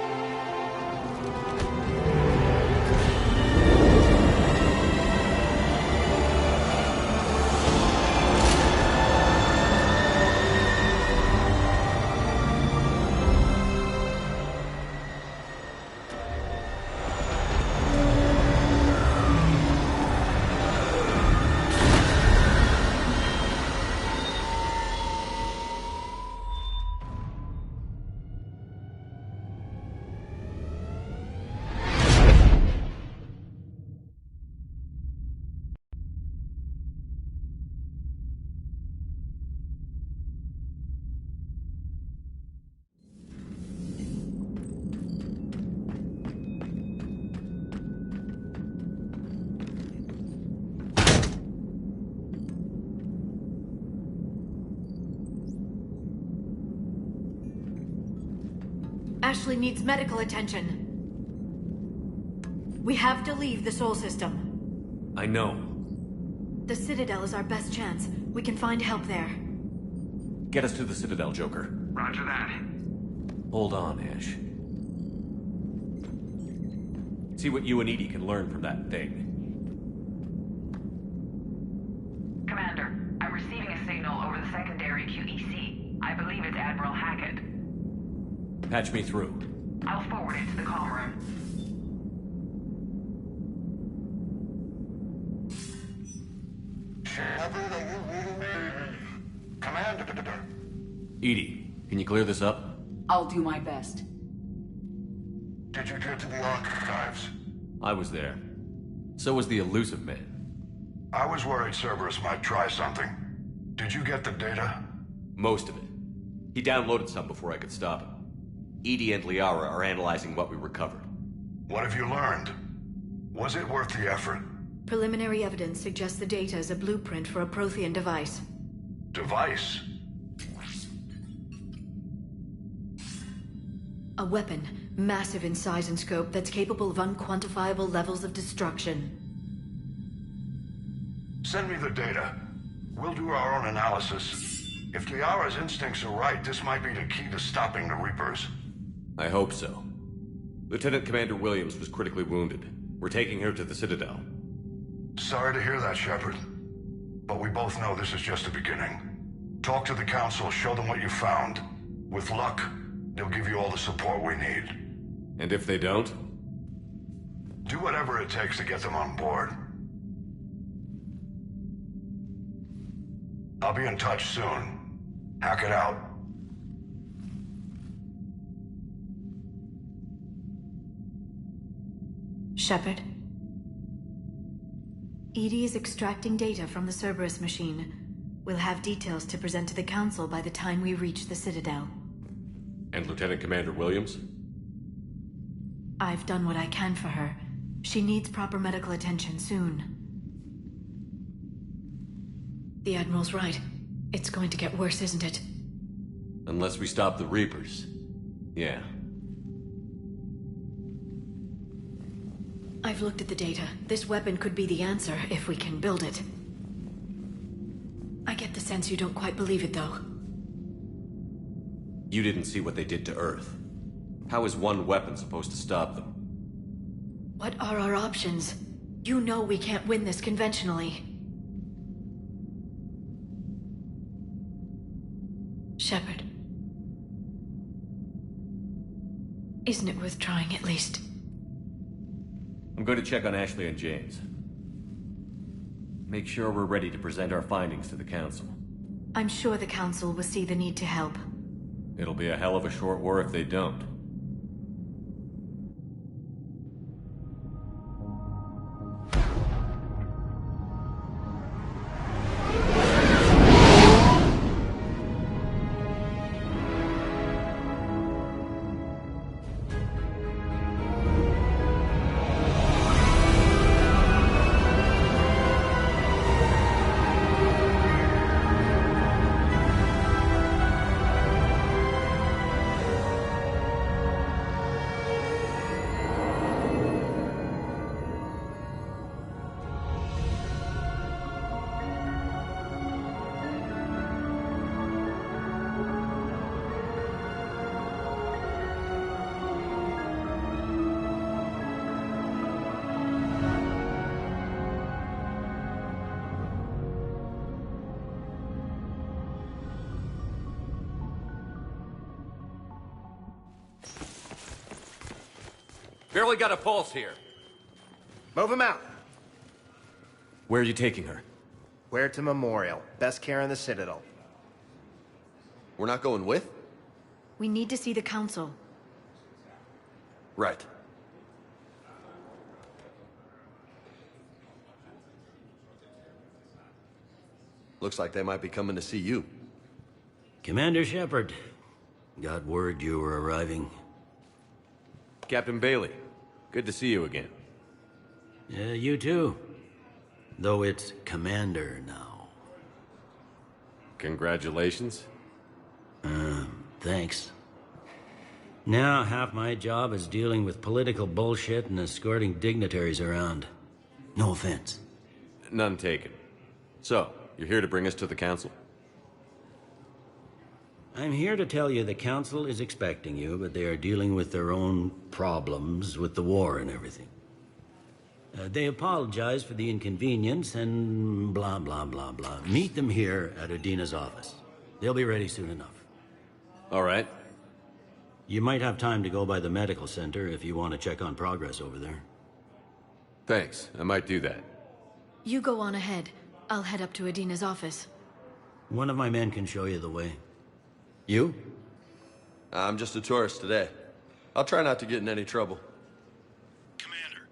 Ashley needs medical attention. We have to leave the Sol system. I know. The Citadel is our best chance. We can find help there. Get us to the Citadel, Joker. Roger that. Hold on, Ash. See what you and Edie can learn from that thing. Commander, I'm receiving a signal over the secondary QEC. I believe it's Admiral Hackett. Patch me through. I'll forward it to the comm room. Shepard, are you reading me? Commander. Edie, can you clear this up? I'll do my best. Did you get to the archives? I was there. So was the elusive man. I was worried Cerberus might try something. Did you get the data? Most of it. He downloaded some before I could stop him. Edie and Liara are analyzing what we recovered. What have you learned? Was it worth the effort? Preliminary evidence suggests the data is a blueprint for a Prothean device. Device? A weapon, massive in size and scope, that's capable of unquantifiable levels of destruction. Send me the data. We'll do our own analysis. If Liara's instincts are right, this might be the key to stopping the Reapers. I hope so. Lieutenant Commander Williams was critically wounded. We're taking her to the Citadel. Sorry to hear that, Shepard. But we both know this is just the beginning. Talk to the Council, show them what you found. With luck, they'll give you all the support we need. And if they don't? Do whatever it takes to get them on board. I'll be in touch soon. Hack it out. Shepard? Edie is extracting data from the Cerberus machine. We'll have details to present to the Council by the time we reach the Citadel. And Lieutenant Commander Williams? I've done what I can for her. She needs proper medical attention soon. The Admiral's right. It's going to get worse, isn't it? Unless we stop the Reapers. Yeah. I've looked at the data. This weapon could be the answer if we can build it. I get the sense you don't quite believe it, though. You didn't see what they did to Earth. How is one weapon supposed to stop them? What are our options? You know we can't win this conventionally. Shepard. Isn't it worth trying at least? I'm going to check on Ashley and James. Make sure we're ready to present our findings to the Council. I'm sure the Council will see the need to help. It'll be a hell of a short war if they don't. Barely got a pulse here. Move him out. Where are you taking her? Huerta Memorial. Best care in the Citadel. We're not going with? We need to see the Council. Right. Looks like they might be coming to see you. Commander Shepard. Got word you were arriving. Captain Bailey, good to see you again. Yeah, you too. Though it's Commander now. Congratulations. Thanks. Now, half my job is dealing with political bullshit and escorting dignitaries around. No offense. None taken. So, you're here to bring us to the Council? I'm here to tell you the Council is expecting you, but they are dealing with their own problems with the war and everything. They apologize for the inconvenience and blah, blah, blah, blah. Meet them here at Udina's office. They'll be ready soon enough. All right. You might have time to go by the medical center if you want to check on progress over there. Thanks. I might do that. You go on ahead. I'll head up to Udina's office. One of my men can show you the way. You? I'm just a tourist today. I'll try not to get in any trouble. Commander,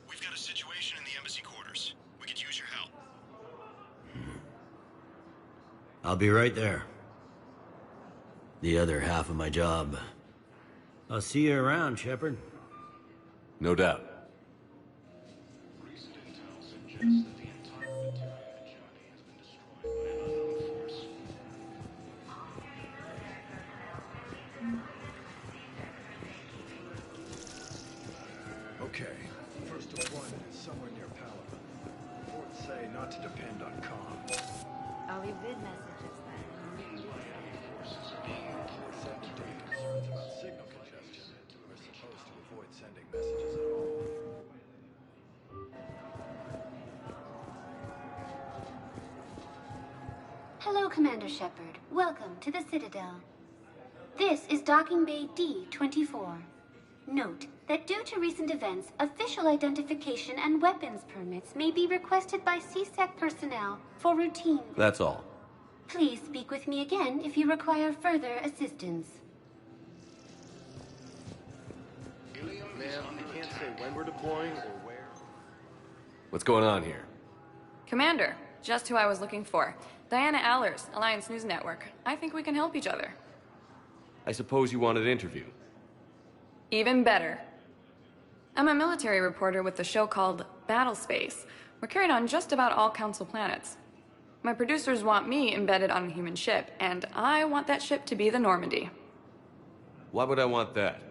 we've got a situation in the embassy quarters. We could use your help. I'll be right there. The other half of my job. I'll see you around, Shepard. No doubt. Okay. First deployment is somewhere near Palaven. Reports say not to depend on comm. I'll leave vid messages then. Forces are being except today concerns about signal congestion. We're supposed to avoid sending messages at all. Hello, Commander Shepard. Welcome to the Citadel. This is Docking Bay D-24. Note that due to recent events, official identification and weapons permits may be requested by CSEC personnel for routine. That's all. Please speak with me again if you require further assistance. Ma'am, I can't say when we're deploying or where. What's going on here? Commander, just who I was looking for. Diana Allers, Alliance News Network. I think we can help each other. I suppose you want an interview. Even better. I'm a military reporter with the show called Battle Space. We're carried on just about all Council planets. My producers want me embedded on a human ship, and I want that ship to be the Normandy. Why would I want that?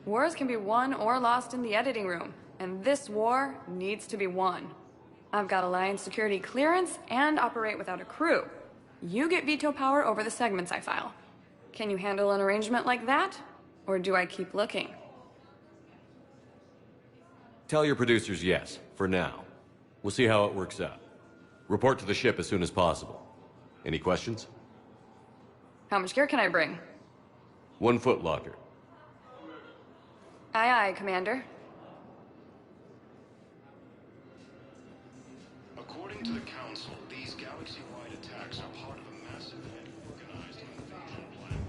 Wars can be won or lost in the editing room, and this war needs to be won. I've got Alliance security clearance and operate without a crew. You get veto power over the segments I file. Can you handle an arrangement like that? Or do I keep looking? Tell your producers yes, for now. We'll see how it works out. Report to the ship as soon as possible. Any questions? How much gear can I bring? 1 foot locker. Aye, aye, Commander. According to the Council, these galaxy-wide attacks are part of a massive and organized invasion plan.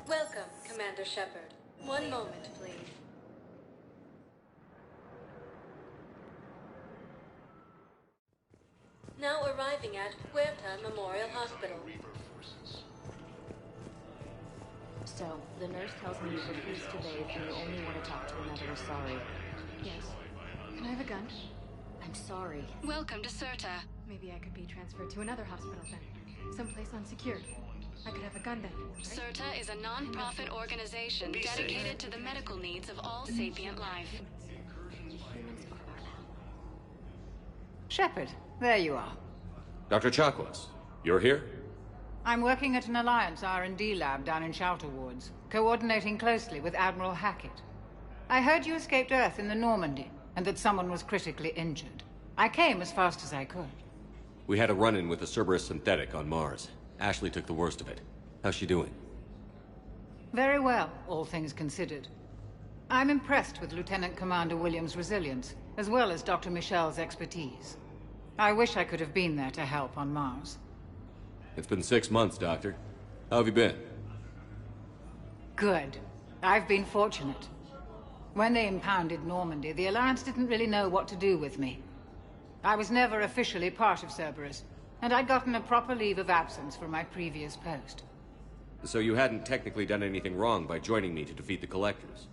Welcome, Commander Shepard. One moment, please. Now arriving at Puerta Memorial Hospital. So, the nurse tells me you refuse to bathe and you only want to talk to another sorry. Yes. Can I have a gun? I'm sorry. Welcome to Serta. Maybe I could be transferred to another hospital then. Someplace unsecured. I could have a gun then. Right? Serta is a non-profit organization dedicated to the medical needs of all sapient life. Shepard, there you are. Dr. Chakwas, you're here? I'm working at an Alliance R&D lab down in Shelter Wards, coordinating closely with Admiral Hackett. I heard you escaped Earth in the Normandy, and that someone was critically injured. I came as fast as I could. We had a run-in with a Cerberus synthetic on Mars. Ashley took the worst of it. How's she doing? Very well, all things considered. I'm impressed with Lieutenant Commander Williams' resilience, as well as Dr. Michel's expertise. I wish I could have been there to help on Mars. It's been 6 months, Doctor. How have you been? Good. I've been fortunate. When they impounded Normandy, the Alliance didn't really know what to do with me. I was never officially part of Cerberus, and I'd gotten a proper leave of absence from my previous post. So you hadn't technically done anything wrong by joining me to defeat the Collectors?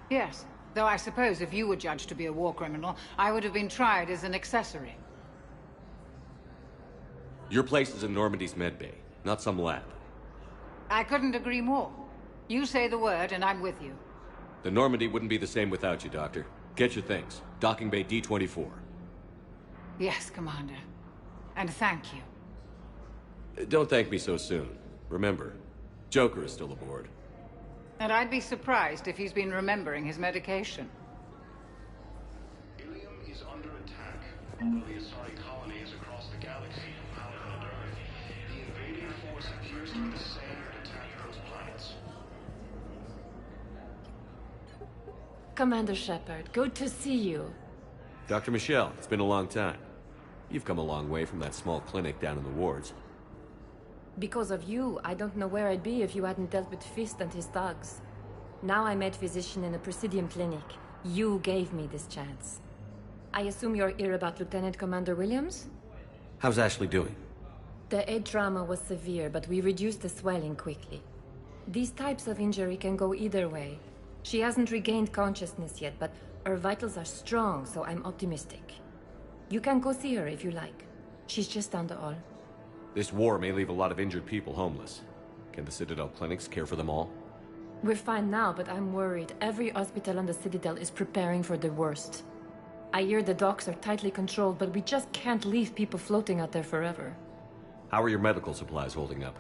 Yes, though I suppose if you were judged to be a war criminal, I would have been tried as an accessory. Your place is in Normandy's medbay, not some lab. I couldn't agree more. You say the word, and I'm with you. The Normandy wouldn't be the same without you, Doctor. Get your things. Docking Bay D-24. Yes, Commander. And thank you. Don't thank me so soon. Remember, Joker is still aboard. And I'd be surprised if he's been remembering his medication. Ilium is under attack. Although the Asari colony is across the galaxy from planet Earth, the invading force appears to be the same that attacked those planets. Commander Shepard, good to see you. Dr. Michel, it's been a long time. You've come a long way from that small clinic down in the wards. Because of you, I don't know where I'd be if you hadn't dealt with Fist and his thugs. Now I'm head physician in a Presidium clinic. You gave me this chance. I assume you're here about Lieutenant Commander Williams? How's Ashley doing? The head trauma was severe, but we reduced the swelling quickly. These types of injury can go either way. She hasn't regained consciousness yet, but her vitals are strong, so I'm optimistic. You can go see her if you like. She's just down the hall. This war may leave a lot of injured people homeless. Can the Citadel clinics care for them all? We're fine now, but I'm worried. Every hospital on the Citadel is preparing for the worst. I hear the docks are tightly controlled, but we just can't leave people floating out there forever. How are your medical supplies holding up?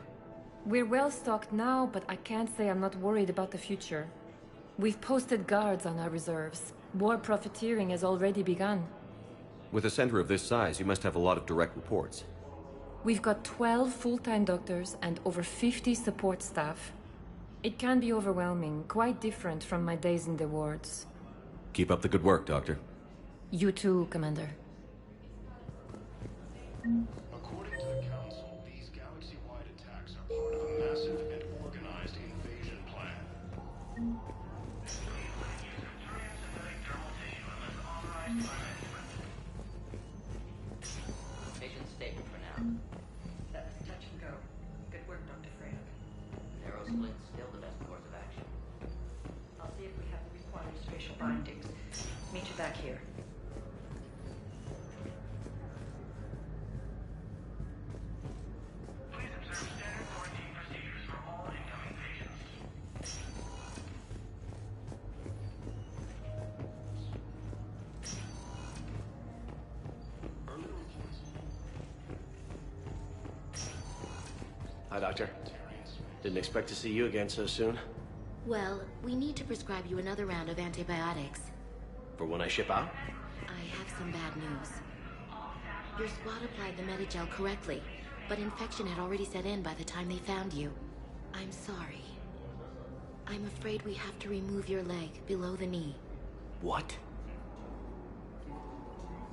We're well stocked now, but I can't say I'm not worried about the future. We've posted guards on our reserves. War profiteering has already begun. With a center of this size, you must have a lot of direct reports. We've got 12 full-time doctors and over 50 support staff. It can be overwhelming, quite different from my days in the wards. Keep up the good work, Doctor. You too, Commander. According to the Council, these galaxy-wide attacks are part of a massive and organized invasion plan. Mission stable for now. That was touch and go. Good work, Dr. Freya. Narrow split's still the best course of action. I'll see if we have the required spatial bindings. Meet you back here. Please observe standard quarantine procedures for all incoming patients. Hi, Doctor. Didn't expect to see you again so soon. Well, we need to prescribe you another round of antibiotics. For when I ship out? I have some bad news. Your squad applied the Medigel correctly, but infection had already set in by the time they found you. I'm sorry. I'm afraid we have to remove your leg below the knee. What?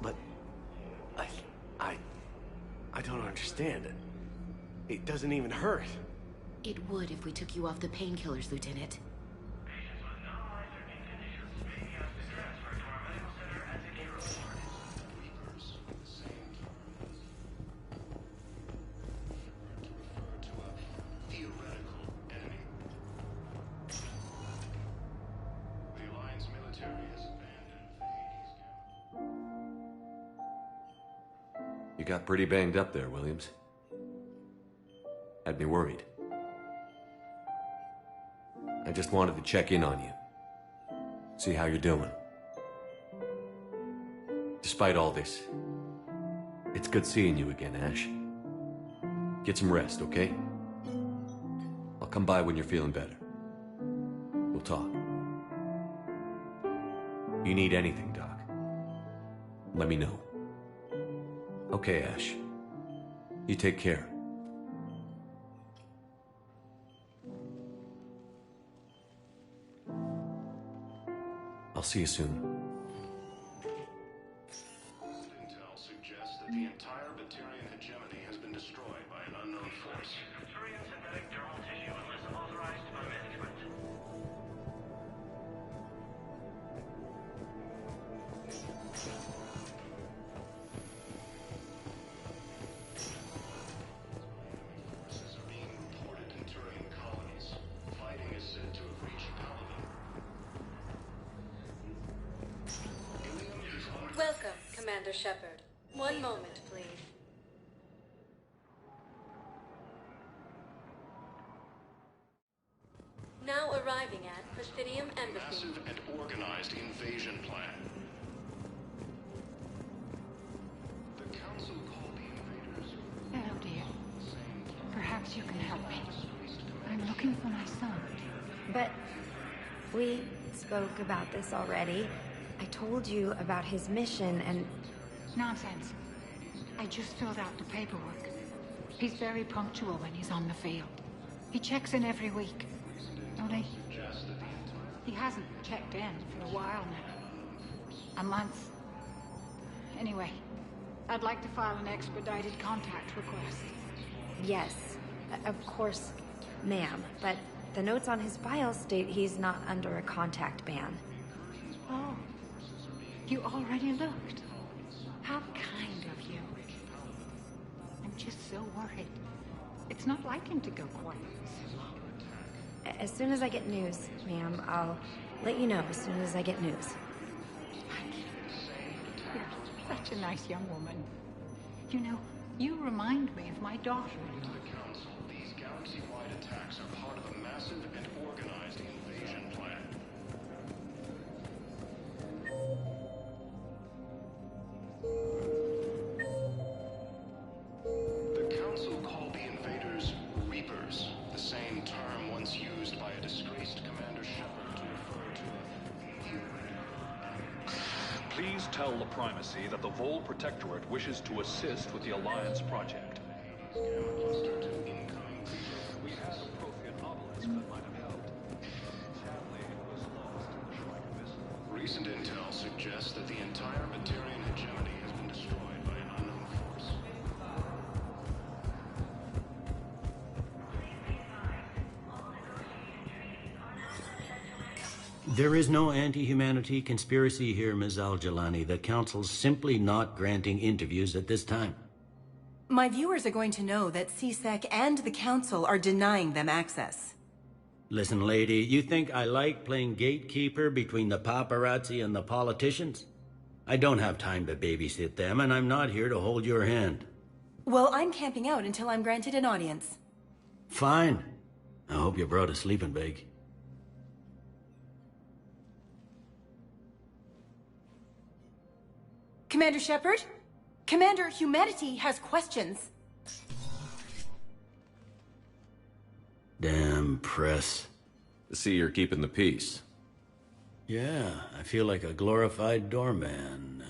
But... I don't understand it. It doesn't even hurt. It would if we took you off the painkillers, Lieutenant. You got pretty banged up there, Williams. Had me worried. I just wanted to check in on you. See how you're doing. Despite all this, it's good seeing you again, Ash. Get some rest, okay? I'll come by when you're feeling better. We'll talk. You need anything, Doc, let me know. Okay, Ash. You take care. I'll see you soon. Intel suggests that the entire Batarian hegemony has been destroyed by an unknown force. Batarian synthetic dermal tissue unless authorized by management. Forces are being reported in Turian colonies. Fighting is said to have reached Paladin. Welcome, Commander Shepard. One moment, please. Now arriving at Presidium Embassy. Massive and organized invasion plan. The Council called the invaders. Hello, dear. Perhaps you can help me. I'm looking for my son. But we spoke about this already. I told you about his mission and... Nonsense. I just filled out the paperwork. He's very punctual when he's on the field. He checks in every week. Only... he hasn't checked in for a while now. A month. Anyway, I'd like to file an expedited contact request. Yes, of course, ma'am. But the notes on his file state he's not under a contact ban. Oh. You already looked. How kind of you. I'm just so worried. It's not like him to go quiet for so long. As soon as I get news, ma'am, I'll let you know as soon as I get news. You're such a nice young woman. You know, you remind me of my daughter. To the Council, these galaxy-wide attacks are part of a massive and organized invasion plan. The Council called the invaders Reapers, the same term once used by a disgraced Commander Shepard to refer to a... Please tell the Primacy that the Vol Protectorate wishes to assist with the Alliance project. We had a Prothean obelisk that might have helped. Sadly, it was lost in the Shrine of Issa. Recent intel suggests that the entire Batarian hegemony has been destroyed by an unknown force. There is no anti-humanity conspiracy here, Ms. Al-Jalani. The Council's simply not granting interviews at this time. My viewers are going to know that CSEC and the Council are denying them access. Listen, lady, you think I like playing gatekeeper between the paparazzi and the politicians? I don't have time to babysit them, and I'm not here to hold your hand. Well, I'm camping out until I'm granted an audience. Fine. I hope you brought a sleeping bag. Commander Shepard? Commander, humanity has questions. Damn press. To see you're keeping the peace. Yeah, I feel like a glorified doorman.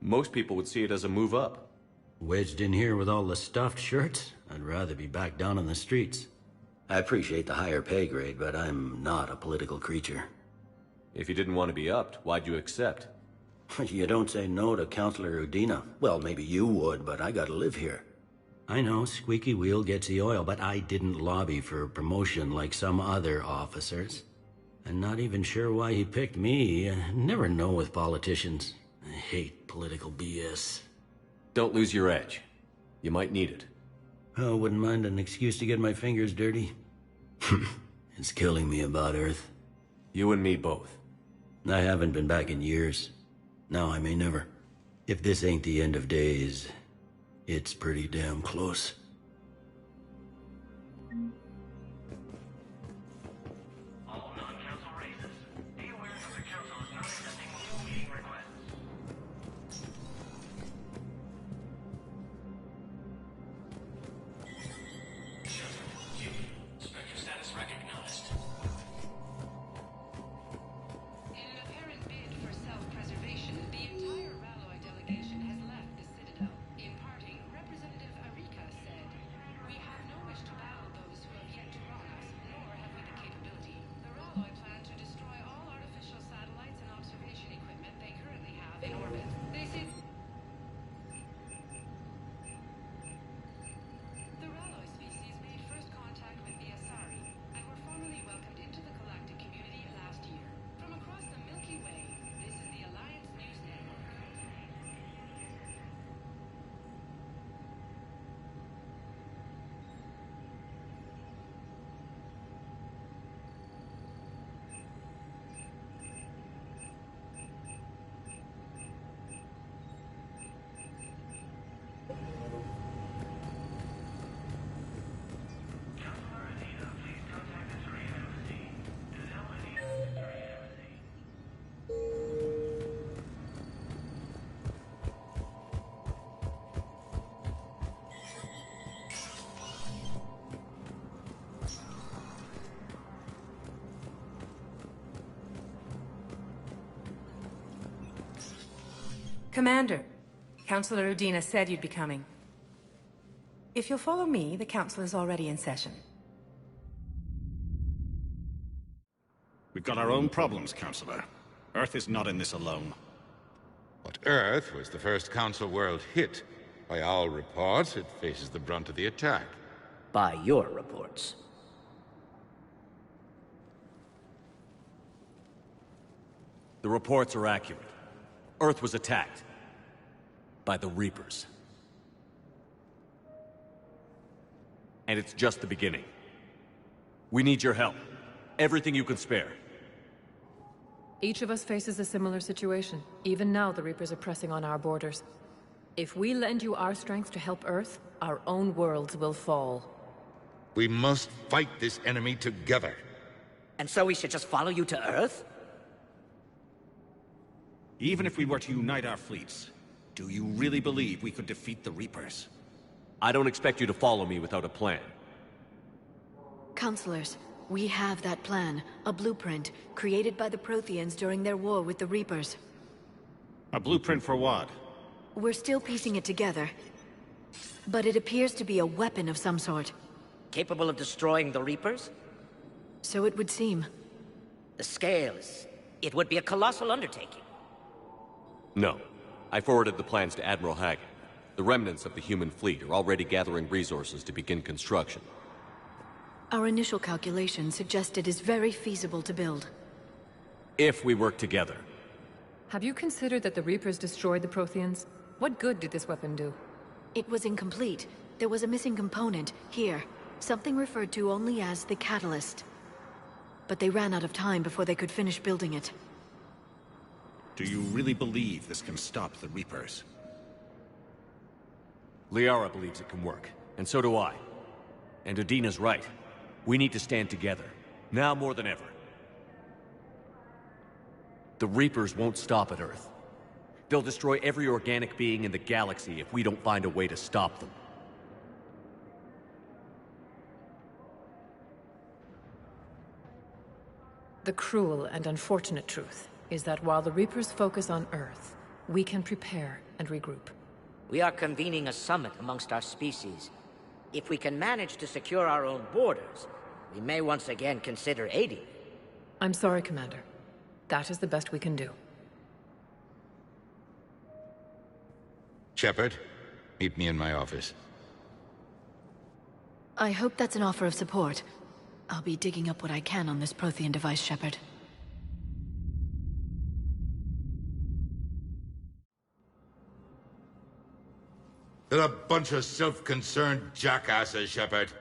Most people would see it as a move up. Wedged in here with all the stuffed shirts? I'd rather be back down on the streets. I appreciate the higher pay grade, but I'm not a political creature. If you didn't want to be upped, why'd you accept? You don't say no to Councilor Udina. Well, maybe you would, but I gotta live here. I know, squeaky wheel gets the oil, but I didn't lobby for promotion like some other officers. I'm not even sure why he picked me. I never know with politicians. I hate political BS. Don't lose your edge. You might need it. Oh, wouldn't mind an excuse to get my fingers dirty. It's killing me about Earth. You and me both. I haven't been back in years. Now I may never. If this ain't the end of days, it's pretty damn close. All non-council races, be aware that the council is not accepting new meeting requests. Spectre status recognized. In an apparent bid for self-preservation, the entire Ralloy delegation has left the Citadel. In parting, Representative Arika said, "We have no wish to battle those who have yet to wrong us, nor have we the capability. The Ralloy plan to destroy all artificial satellites and observation equipment they currently have in orbit. They say the Ralloy species made first contact with the Asari and were formally welcomed into the galactic community last year. From across the Milky Way, this is the Alliance News Network." Commander, Councilor Udina said you'd be coming. If you'll follow me, the council is already in session. We've got our own problems, Councilor. Earth is not in this alone. But Earth was the first Council world hit. By all reports, it faces the brunt of the attack. By your reports. The reports are accurate. Earth was attacked. By the Reapers. And it's just the beginning. We need your help. Everything you can spare. Each of us faces a similar situation. Even now, the Reapers are pressing on our borders. If we lend you our strength to help Earth, our own worlds will fall. We must fight this enemy together. And so we should just follow you to Earth? Even if we were to unite our fleets, do you really believe we could defeat the Reapers? I don't expect you to follow me without a plan. Counselors, we have that plan. A blueprint, created by the Protheans during their war with the Reapers. A blueprint for what? We're still piecing it together. But it appears to be a weapon of some sort. Capable of destroying the Reapers? So it would seem. The scale is... it would be a colossal undertaking. No. I forwarded the plans to Admiral Hagen. The remnants of the human fleet are already gathering resources to begin construction. Our initial calculations suggest it is very feasible to build. If we work together. Have you considered that the Reapers destroyed the Protheans? What good did this weapon do? It was incomplete. There was a missing component, here. Something referred to only as the catalyst. But they ran out of time before they could finish building it. Do you really believe this can stop the Reapers? Liara believes it can work, and so do I. And Udina's right. We need to stand together, now more than ever. The Reapers won't stop at Earth. They'll destroy every organic being in the galaxy if we don't find a way to stop them. The cruel and unfortunate truth is that while the Reapers focus on Earth, we can prepare and regroup. We are convening a summit amongst our species. If we can manage to secure our own borders, we may once again consider aiding. I'm sorry, Commander. That is the best we can do. Shepard, meet me in my office. I hope that's an offer of support. I'll be digging up what I can on this Prothean device, Shepard. They're a bunch of self-concerned jackasses, Shepard.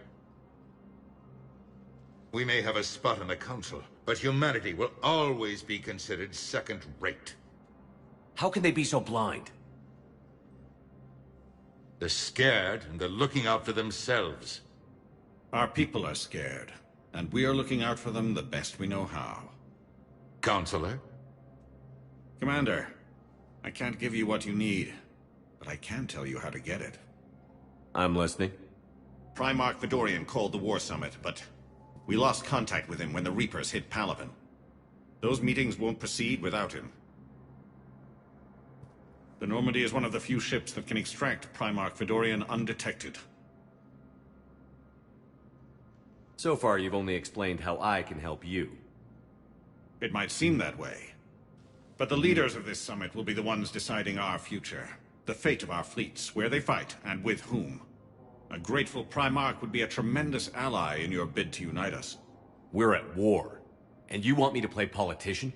We may have a spot in the Council, but humanity will always be considered second-rate. How can they be so blind? They're scared, and they're looking out for themselves. Our people are scared, and we are looking out for them the best we know how. Counselor? Commander, I can't give you what you need, but I can tell you how to get it. I'm listening. Primarch Fedorian called the War Summit, but we lost contact with him when the Reapers hit Palaven. Those meetings won't proceed without him. The Normandy is one of the few ships that can extract Primarch Fedorian undetected. So far, you've only explained how I can help you. It might seem that way. But the leaders of this summit will be the ones deciding our future. The fate of our fleets, where they fight, and with whom. A grateful Primarch would be a tremendous ally in your bid to unite us. We're at war. And you want me to play politician?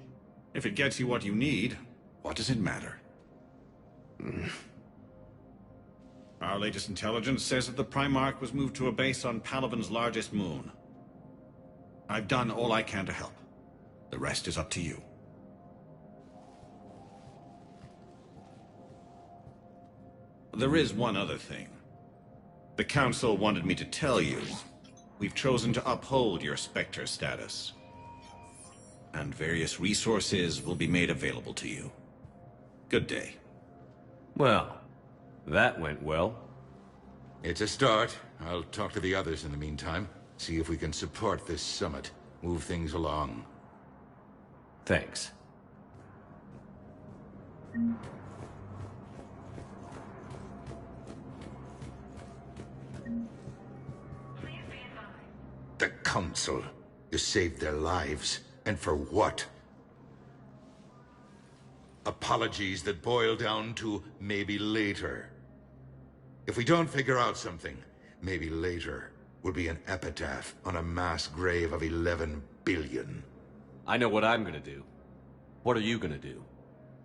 If it gets you what you need, what does it matter? Our latest intelligence says that the Primarch was moved to a base on Palaven's largest moon. I've done all I can to help. The rest is up to you. There is one other thing. The Council wanted me to tell you, we've chosen to uphold your Spectre status. And various resources will be made available to you. Good day. Well, that went well. It's a start. I'll talk to the others in the meantime. See if we can support this summit. Move things along. Thanks. The Council. You saved their lives. And for what? Apologies that boil down to maybe later. If we don't figure out something, maybe later will be an epitaph on a mass grave of 11 billion. I know what I'm gonna do. What are you gonna do?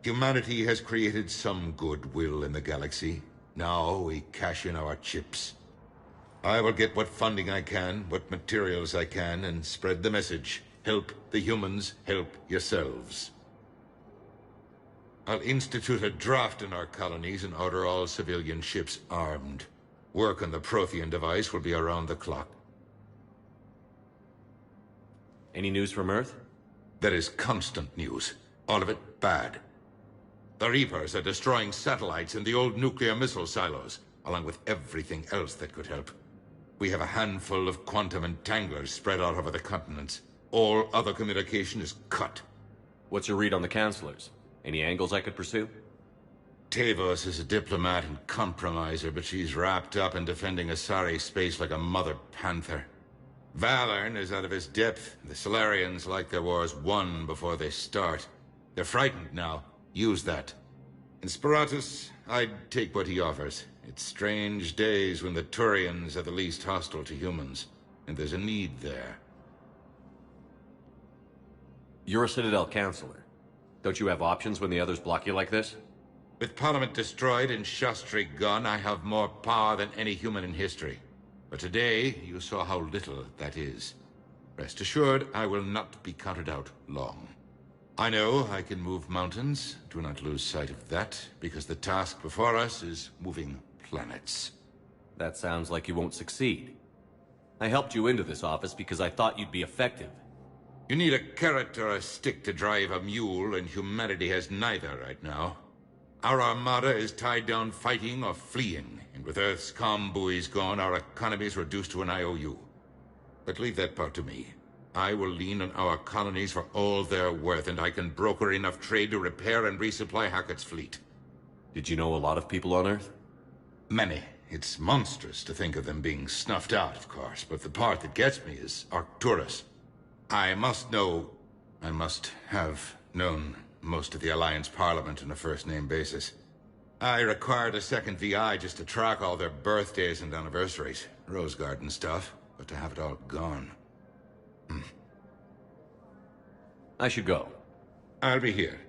Humanity has created some goodwill in the galaxy. Now we cash in our chips. I will get what funding I can, what materials I can, and spread the message. Help the humans, help yourselves. I'll institute a draft in our colonies and order all civilian ships armed. Work on the Prothean device will be around the clock. Any news from Earth? There is constant news. All of it bad. The Reapers are destroying satellites in the old nuclear missile silos, along with everything else that could help. We have a handful of quantum entanglers spread out over the continents. All other communication is cut. What's your read on the counselors? Any angles I could pursue? Tavos is a diplomat and compromiser, but she's wrapped up in defending Asari space like a mother panther. Valorn is out of his depth. The Solarians like their wars won before they start. They're frightened now. Use that. In Sparatus, I'd take what he offers. It's strange days when the Turians are the least hostile to humans, and there's a need there. You're a Citadel counselor. Don't you have options when the others block you like this? With Parliament destroyed and Shastri gone, I have more power than any human in history. But today, you saw how little that is. Rest assured, I will not be counted out long. I know I can move mountains. Do not lose sight of that, because the task before us is moving planets. That sounds like you won't succeed. I helped you into this office because I thought you'd be effective. You need a carrot or a stick to drive a mule, and humanity has neither right now. Our armada is tied down fighting or fleeing, and with Earth's comm buoys gone, our economy is reduced to an IOU. But leave that part to me. I will lean on our colonies for all they're worth, and I can broker enough trade to repair and resupply Hackett's fleet. Did you know a lot of people on Earth? Many. It's monstrous to think of them being snuffed out, of course, but the part that gets me is Arcturus. I must have known most of the Alliance Parliament on a first-name basis. I required a second VI just to track all their birthdays and anniversaries. Rose Garden stuff, but to have it all gone. I should go. I'll be here.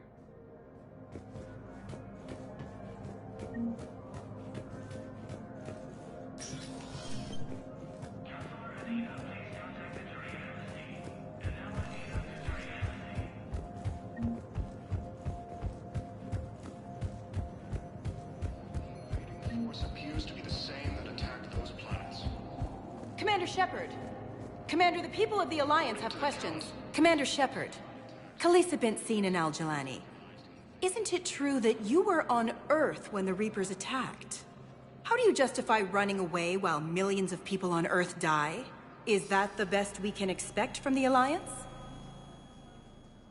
Appears to be the same that attacked those planets. Commander Shepard. Commander, the people of the Alliance have questions. Commander Shepard. Khaleesa bint Seen and Al-Jalani. Isn't it true that you were on Earth when the Reapers attacked? How do you justify running away while millions of people on Earth die? Is that the best we can expect from the Alliance?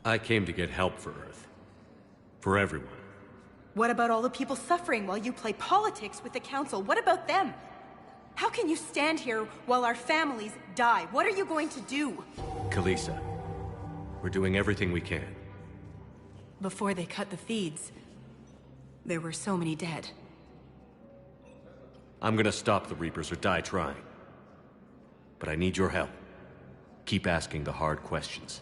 I came to get help for Earth. For everyone. What about all the people suffering while you play politics with the Council? What about them? How can you stand here while our families die? What are you going to do? Khaleesa, we're doing everything we can. Before they cut the feeds, there were so many dead. I'm gonna stop the Reapers or die trying. But I need your help. Keep asking the hard questions.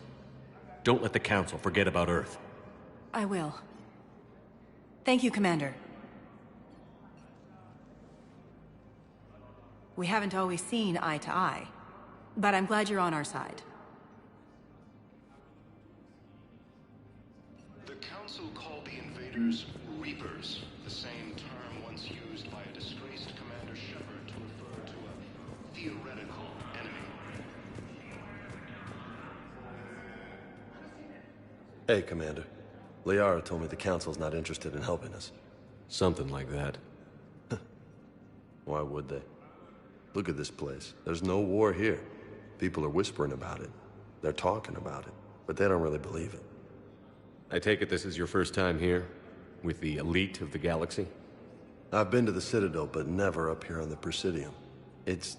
Don't let the Council forget about Earth. I will. Thank you, Commander. We haven't always seen eye to eye, but I'm glad you're on our side. The Council called the invaders Reapers, the same term once used by a disgraced Commander Shepard to refer to a theoretical enemy. Hey, Commander. Liara told me the Council's not interested in helping us. Something like that. Why would they? Look at this place. There's no war here. People are whispering about it. They're talking about it, but they don't really believe it. I take it this is your first time here? With the elite of the galaxy? I've been to the Citadel, but never up here on the Presidium. It's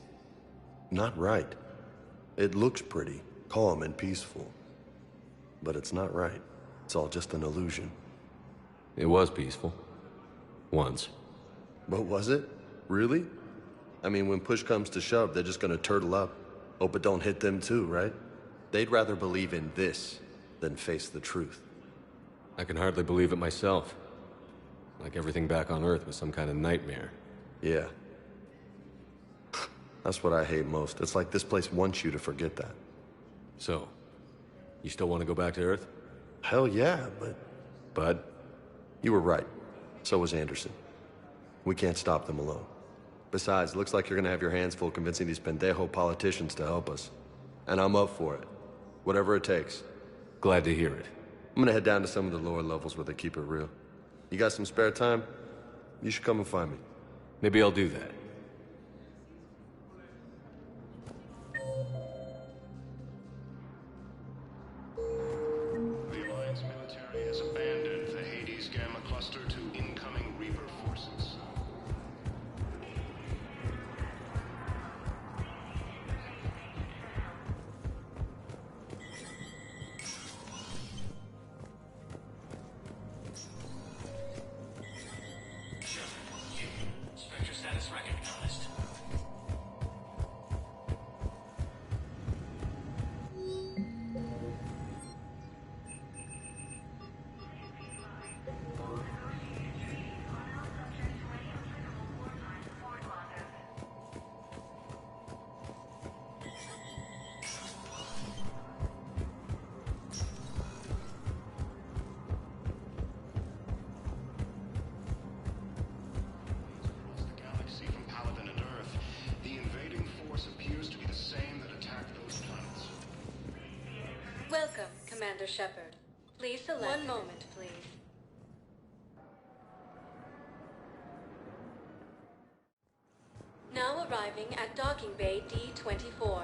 not right. It looks pretty, calm and peaceful. But it's not right. It's all just an illusion. It was peaceful. Once. But was it? Really? I mean, when push comes to shove, they're just gonna turtle up. Hope it don't hit them too, right? They'd rather believe in this than face the truth. I can hardly believe it myself. Like everything back on Earth was some kind of nightmare. Yeah. That's what I hate most. It's like this place wants you to forget that. So, you still want to go back to Earth? Hell yeah, but... You were right. So was Anderson. We can't stop them alone. Besides, looks like you're gonna have your hands full convincing these pendejo politicians to help us. And I'm up for it. Whatever it takes. Glad to hear it. I'm gonna head down to some of the lower levels where they keep it real. You got some spare time? You should come and find me. Maybe I'll do that. The Alliance military has abandoned the Hades Gamma Cluster to incoming Reaper forces. Spectre status recognized. Galaxy from Paladin and Earth, the invading force appears to be the same that attacked those planets. Welcome, Commander Shepard. Please select. One moment, please. Now arriving at docking bay D-24.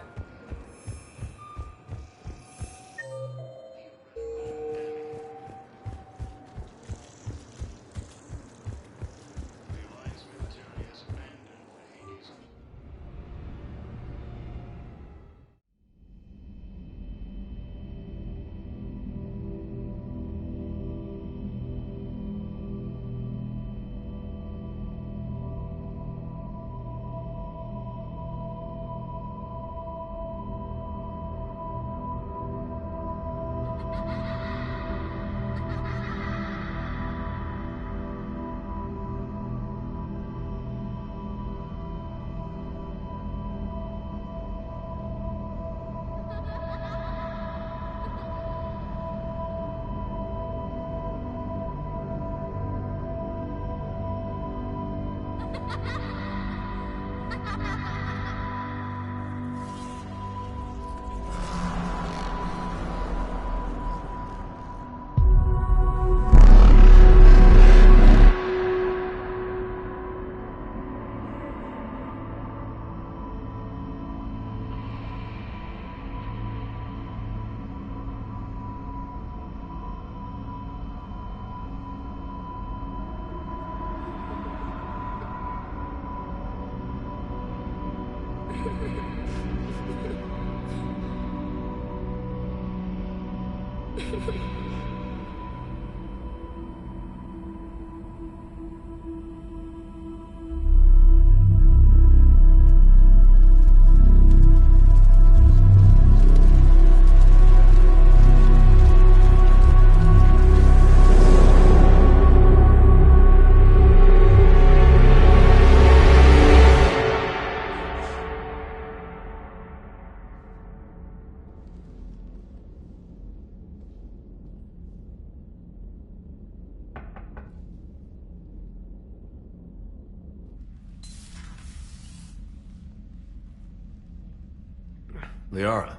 Liara,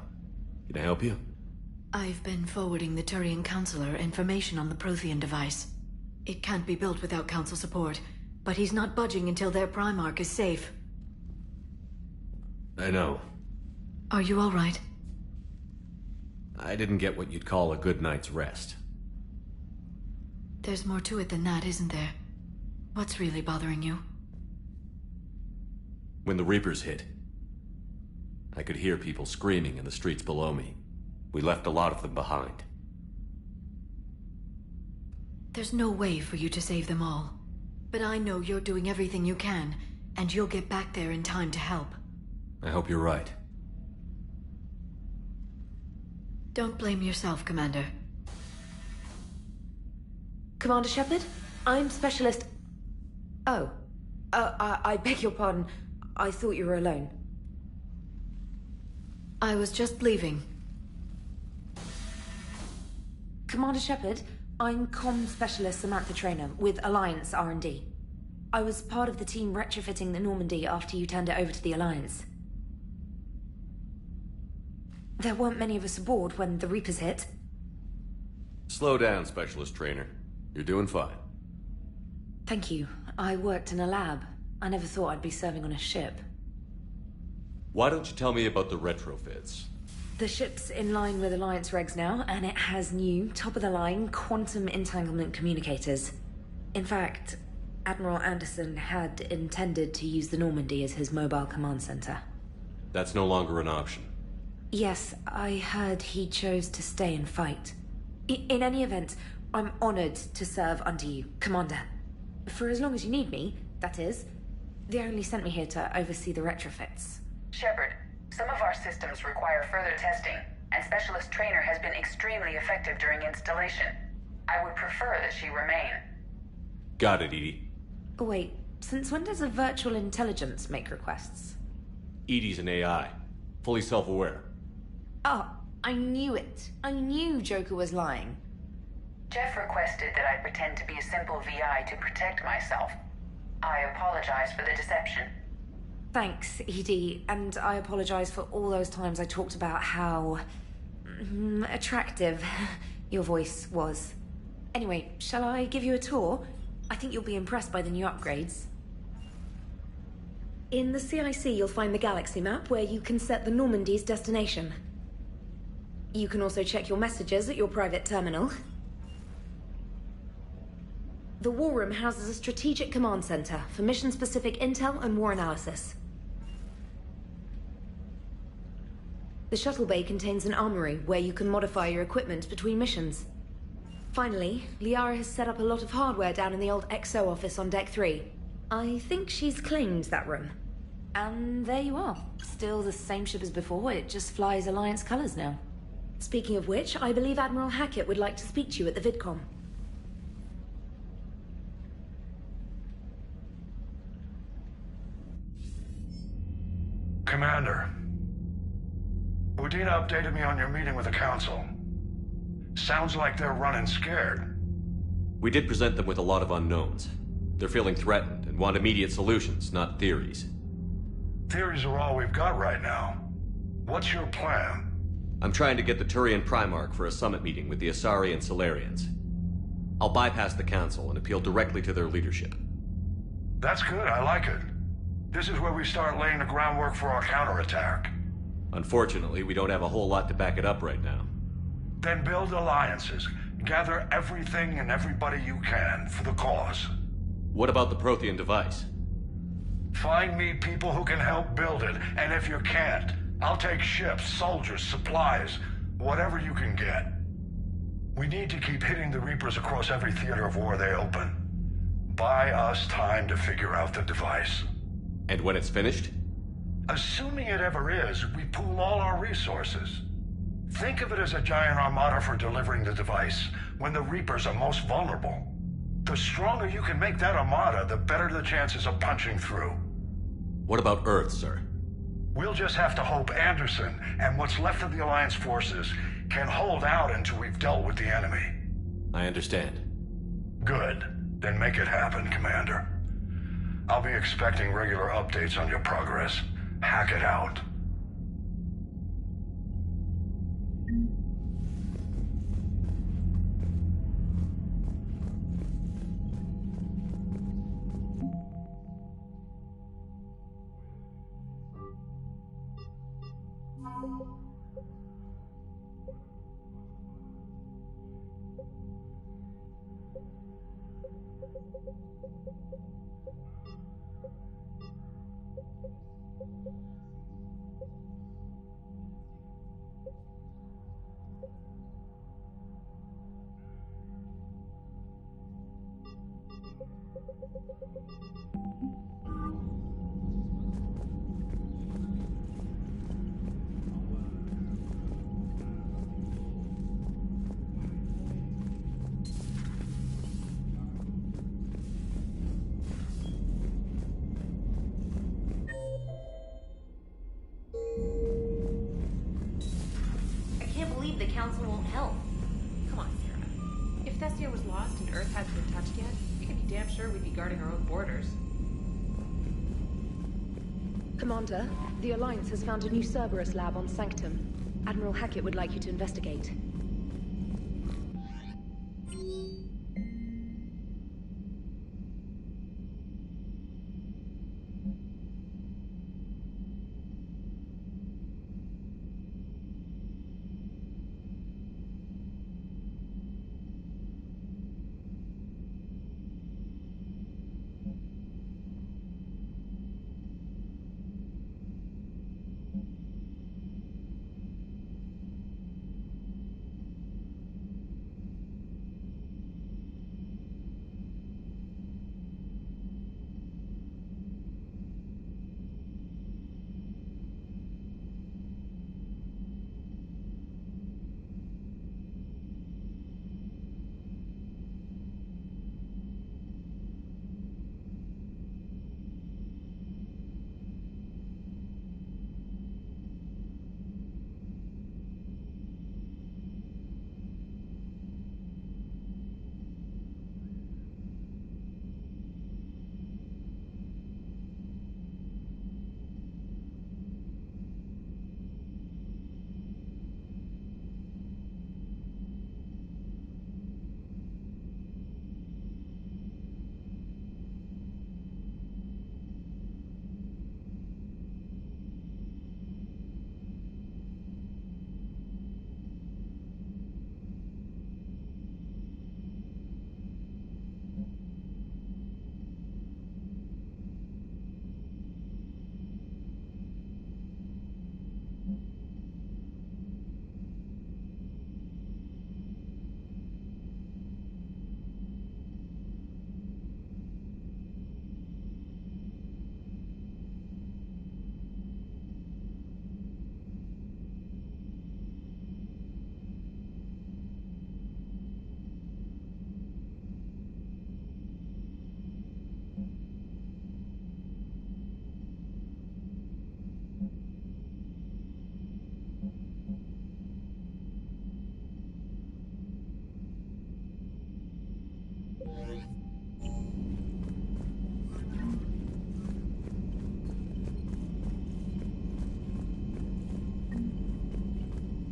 can I help you? I've been forwarding the Turian Counselor information on the Prothean device. It can't be built without Council support, but he's not budging until their Primarch is safe. I know. Are you all right? I didn't get what you'd call a good night's rest. There's more to it than that, isn't there? What's really bothering you? When the Reapers hit, I could hear people screaming in the streets below me. We left a lot of them behind. There's no way for you to save them all. But I know you're doing everything you can, and you'll get back there in time to help. I hope you're right. Don't blame yourself, Commander. Commander Shepard? I'm Specialist... Oh. I beg your pardon. I thought you were alone. I was just leaving. Commander Shepard, I'm Comm Specialist Samantha Traynor with Alliance R&D. I was part of the team retrofitting the Normandy after you turned it over to the Alliance. There weren't many of us aboard when the Reapers hit. Slow down, Specialist Trainer. You're doing fine. Thank you. I worked in a lab. I never thought I'd be serving on a ship. Why don't you tell me about the retrofits? The ship's in line with Alliance regs now, and it has new, top-of-the-line, quantum entanglement communicators. In fact, Admiral Anderson had intended to use the Normandy as his mobile command center. That's no longer an option. Yes, I heard he chose to stay and fight. In any event, I'm honored to serve under you, Commander. For as long as you need me, that is. They only sent me here to oversee the retrofits. Shepard, some of our systems require further testing, and Specialist Trainer has been extremely effective during installation. I would prefer that she remain. Got it, Edie. Wait, since when does a virtual intelligence make requests? Edie's an AI. Fully self-aware. Oh, I knew it. I knew Joker was lying. Jeff requested that I pretend to be a simple VI to protect myself. I apologize for the deception. Thanks, Edie, and I apologize for all those times I talked about how... attractive your voice was. Anyway, shall I give you a tour? I think you'll be impressed by the new upgrades. In the CIC, you'll find the galaxy map where you can set the Normandy's destination. You can also check your messages at your private terminal. The War Room houses a strategic command center for mission-specific intel and war analysis. The shuttle bay contains an armory where you can modify your equipment between missions. Finally, Liara has set up a lot of hardware down in the old XO office on Deck 3. I think she's claimed that room. And there you are. Still the same ship as before, it just flies Alliance colors now. Speaking of which, I believe Admiral Hackett would like to speak to you at the VidCom. Commander, Udina updated me on your meeting with the Council. Sounds like they're running scared. We did present them with a lot of unknowns. They're feeling threatened and want immediate solutions, not theories. Theories are all we've got right now. What's your plan? I'm trying to get the Turian Primarch for a summit meeting with the Asari and Solarians. I'll bypass the Council and appeal directly to their leadership. That's good, I like it. This is where we start laying the groundwork for our counterattack. Unfortunately, we don't have a whole lot to back it up right now. Then build alliances. Gather everything and everybody you can for the cause. What about the Prothean device? Find me people who can help build it, and if you can't, I'll take ships, soldiers, supplies, whatever you can get. We need to keep hitting the Reapers across every theater of war they open. Buy us time to figure out the device. And when it's finished? Assuming it ever is, we pool all our resources. Think of it as a giant armada for delivering the device, when the Reapers are most vulnerable. The stronger you can make that armada, the better the chances of punching through. What about Earth, sir? We'll just have to hope Anderson and what's left of the Alliance forces can hold out until we've dealt with the enemy. I understand. Good. Then make it happen, Commander. I'll be expecting regular updates on your progress. Hack it out. The Council won't help. Come on, Sarah. If Thessia was lost and Earth hasn't been touched yet, we can be damn sure we'd be guarding our own borders. Commander, the Alliance has found a new Cerberus lab on Sanctum. Admiral Hackett would like you to investigate.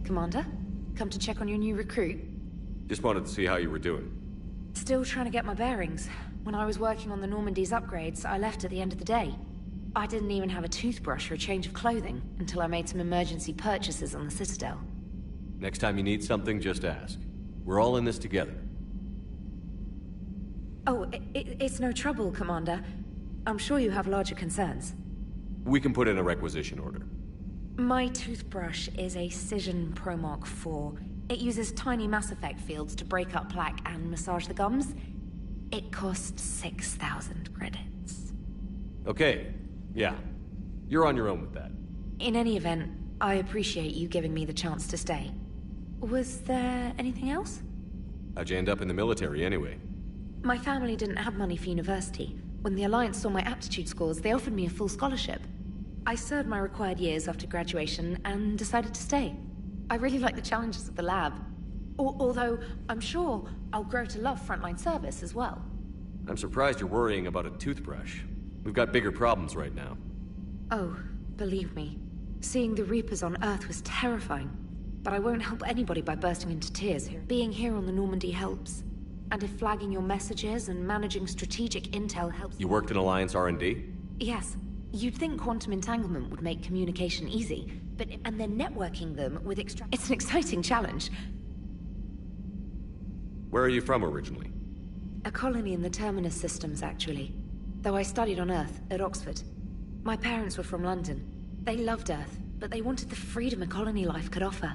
Commander, come to check on your new recruit. Just wanted to see how you were doing. Still trying to get my bearings. When I was working on the Normandy's upgrades, I left at the end of the day. I didn't even have a toothbrush or a change of clothing until I made some emergency purchases on the Citadel. Next time you need something, just ask. We're all in this together. Oh, it's no trouble, Commander. I'm sure you have larger concerns. We can put in a requisition order. My toothbrush is a Cision Pro Mark IV. It uses tiny Mass Effect fields to break up plaque and massage the gums. It costs 6,000 credits. Okay, yeah. You're on your own with that. In any event, I appreciate you giving me the chance to stay. Was there anything else? How'd you end up in the military anyway? My family didn't have money for university. When the Alliance saw my aptitude scores, they offered me a full scholarship. I served my required years after graduation and decided to stay. I really like the challenges of the lab. Although, I'm sure I'll grow to love frontline service as well. I'm surprised you're worrying about a toothbrush. We've got bigger problems right now. Oh, believe me. Seeing the Reapers on Earth was terrifying. But I won't help anybody by bursting into tears. Being here on the Normandy helps. And if flagging your messages and managing strategic intel helps... You worked in Alliance R&D? Yes. You'd think quantum entanglement would make communication easy, but... And then networking them with It's an exciting challenge. Where are you from originally? A colony in the Terminus systems, actually. Though I studied on Earth, at Oxford. My parents were from London. They loved Earth, but they wanted the freedom a colony life could offer.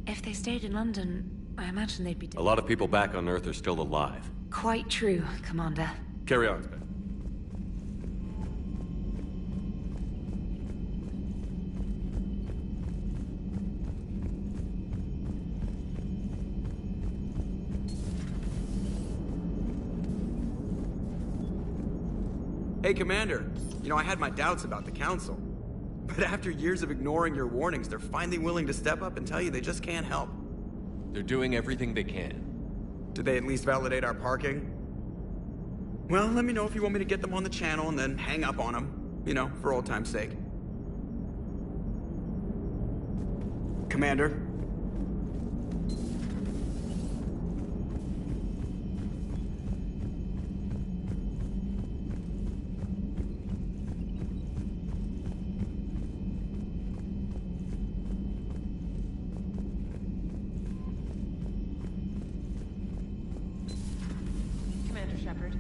If they stayed in London, I imagine they'd be dead. A lot of people back on Earth are still alive. Quite true, Commander. Carry on, Spec. Hey, Commander. You know, I had my doubts about the Council. But after years of ignoring your warnings, they're finally willing to step up and tell you they just can't help. They're doing everything they can. Did they at least validate our parking? Well, let me know if you want me to get them on the channel and then hang up on them. You know, for old time's sake. Commander? Shepard.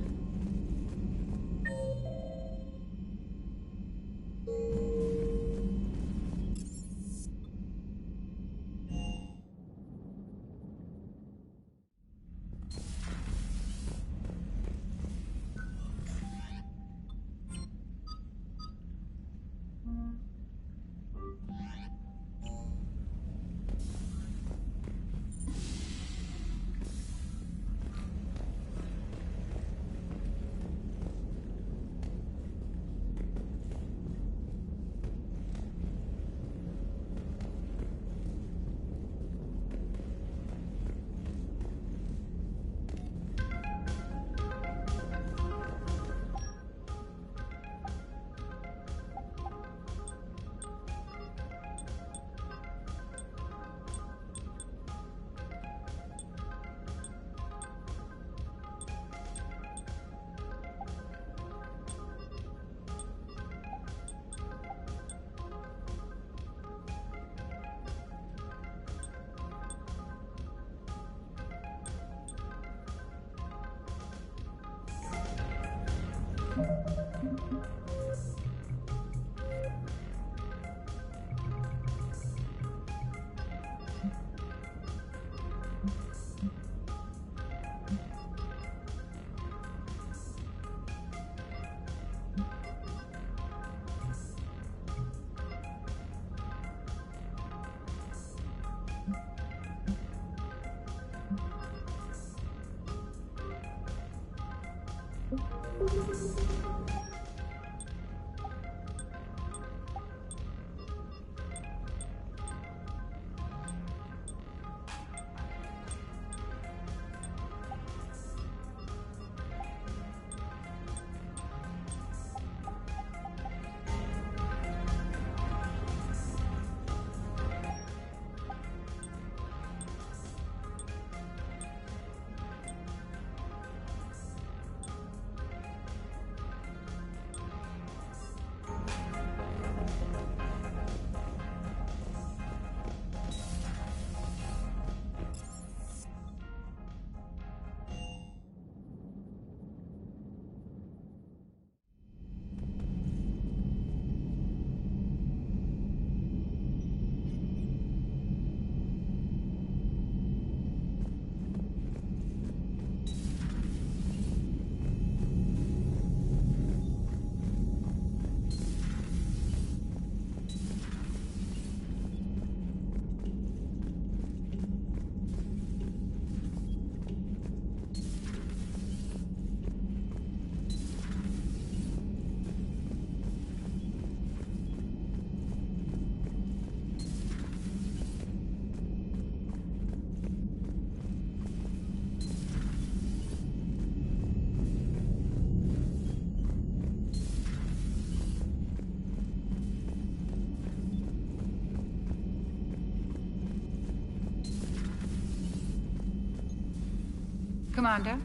Commander?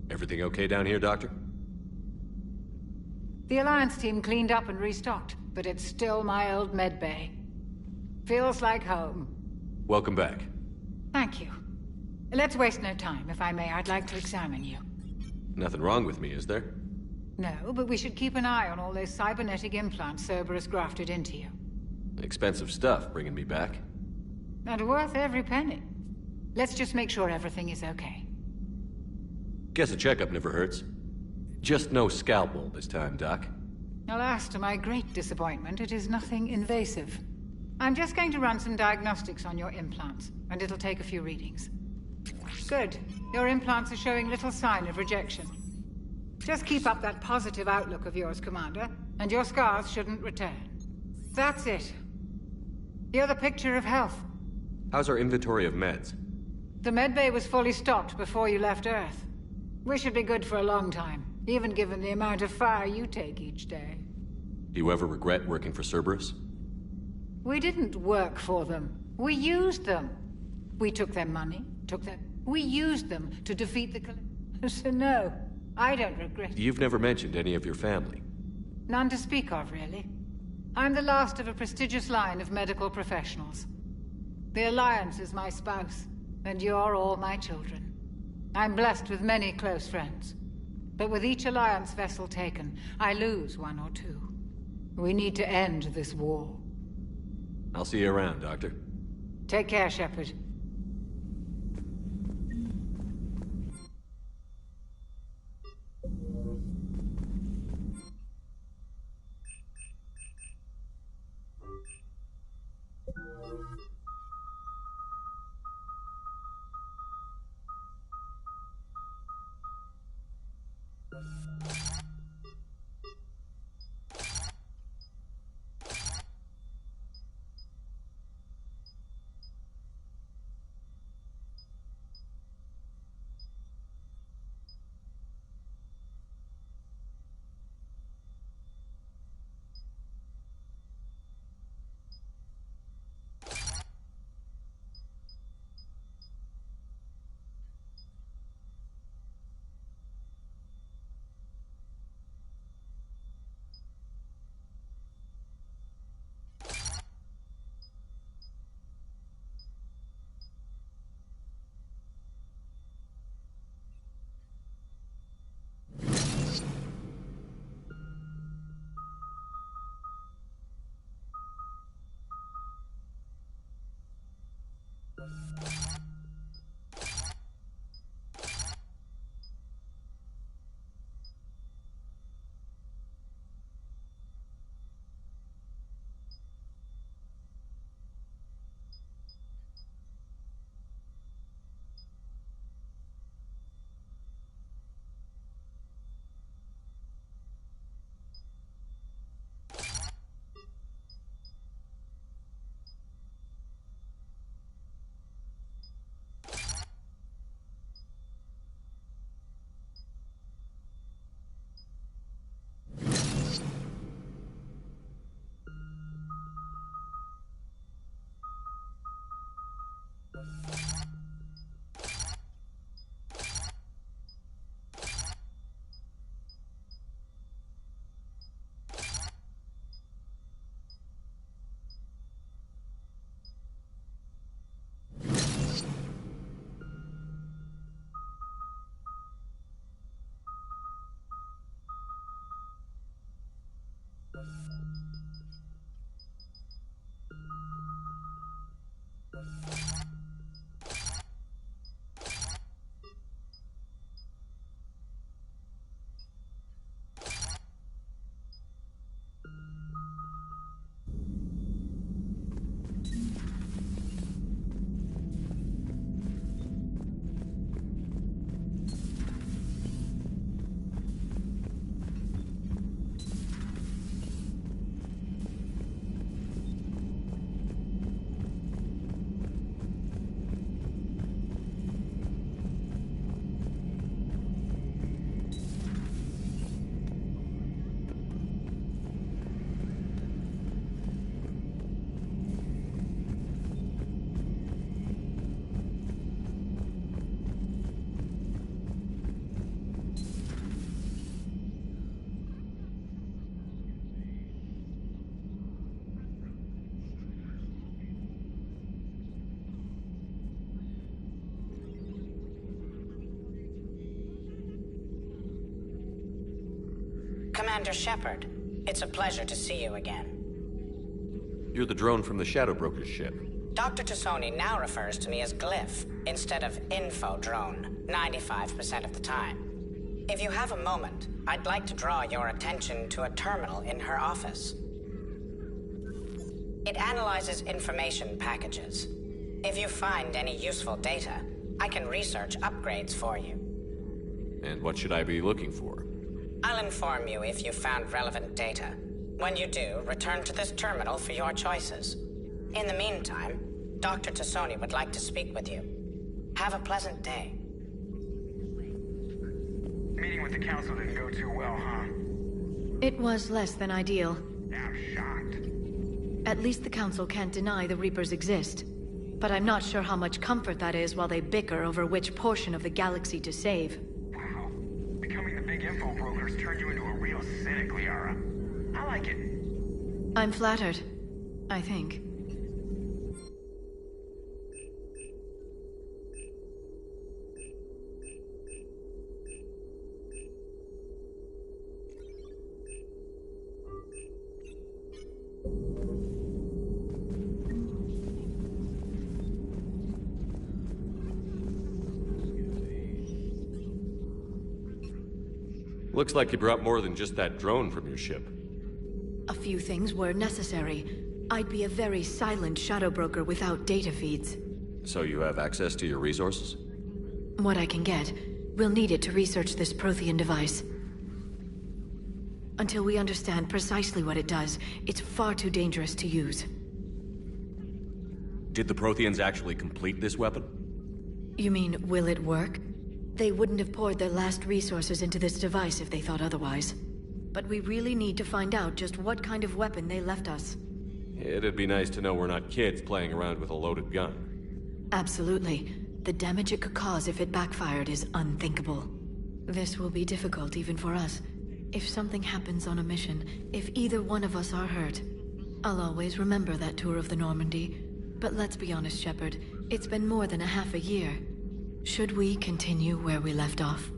Everything okay down here, Doctor? The Alliance team cleaned up and restocked, but it's still my old medbay. Feels like home. Welcome back. Thank you. Let's waste no time. If I may, I'd like to examine you. Nothing wrong with me, is there? No, but we should keep an eye on all those cybernetic implants Cerberus grafted into you. Expensive stuff bringing me back. And worth every penny. Let's just make sure everything is okay. Guess a checkup never hurts. Just no scalpel this time, Doc. Alas, to my great disappointment, it is nothing invasive. I'm just going to run some diagnostics on your implants, and it'll take a few readings. Good. Your implants are showing little sign of rejection. Just keep up that positive outlook of yours, Commander, and your scars shouldn't return. That's it. You're the picture of health. How's our inventory of meds? The medbay was fully stocked before you left Earth. We should be good for a long time, even given the amount of fire you take each day. Do you ever regret working for Cerberus? We didn't work for them. We used them. We took their money, We used them to defeat the So no, I don't regret. You've never mentioned any of your family. None to speak of, really. I'm the last of a prestigious line of medical professionals. The Alliance is my spouse, and you're all my children. I'm blessed with many close friends. But with each Alliance vessel taken, I lose one or two. We need to end this war. I'll see you around, Doctor. Take care, Shepard. Commander Shepard, it's a pleasure to see you again. You're the drone from the Shadow Broker's ship. Dr. Tassoni now refers to me as Glyph, instead of Info Drone, 95% of the time. If you have a moment, I'd like to draw your attention to a terminal in her office. It analyzes information packages. If you find any useful data, I can research upgrades for you. And what should I be looking for? I'll inform you if you found relevant data. When you do, return to this terminal for your choices. In the meantime, Dr. Tassoni would like to speak with you. Have a pleasant day. Meeting with the council didn't go too well, huh? It was less than ideal. I'm shocked. At least the council can't deny the Reapers exist. But I'm not sure how much comfort that is while they bicker over which portion of the galaxy to save. Wow. Becoming the big info brokers turned you into a real cynic, Liara. I like it. I'm flattered. I think. Looks like you brought more than just that drone from your ship. A few things were necessary. I'd be a very silent shadow broker without data feeds. So you have access to your resources? What I can get. We'll need it to research this Prothean device. Until we understand precisely what it does, it's far too dangerous to use. Did the Protheans actually complete this weapon? You mean, will it work? They wouldn't have poured their last resources into this device if they thought otherwise. But we really need to find out just what kind of weapon they left us. It'd be nice to know we're not kids playing around with a loaded gun. Absolutely. The damage it could cause if it backfired is unthinkable. This will be difficult even for us. If something happens on a mission, if either one of us are hurt, I'll always remember that tour of the Normandy. But let's be honest, Shepard. It's been more than a half a year. Should we continue where we left off?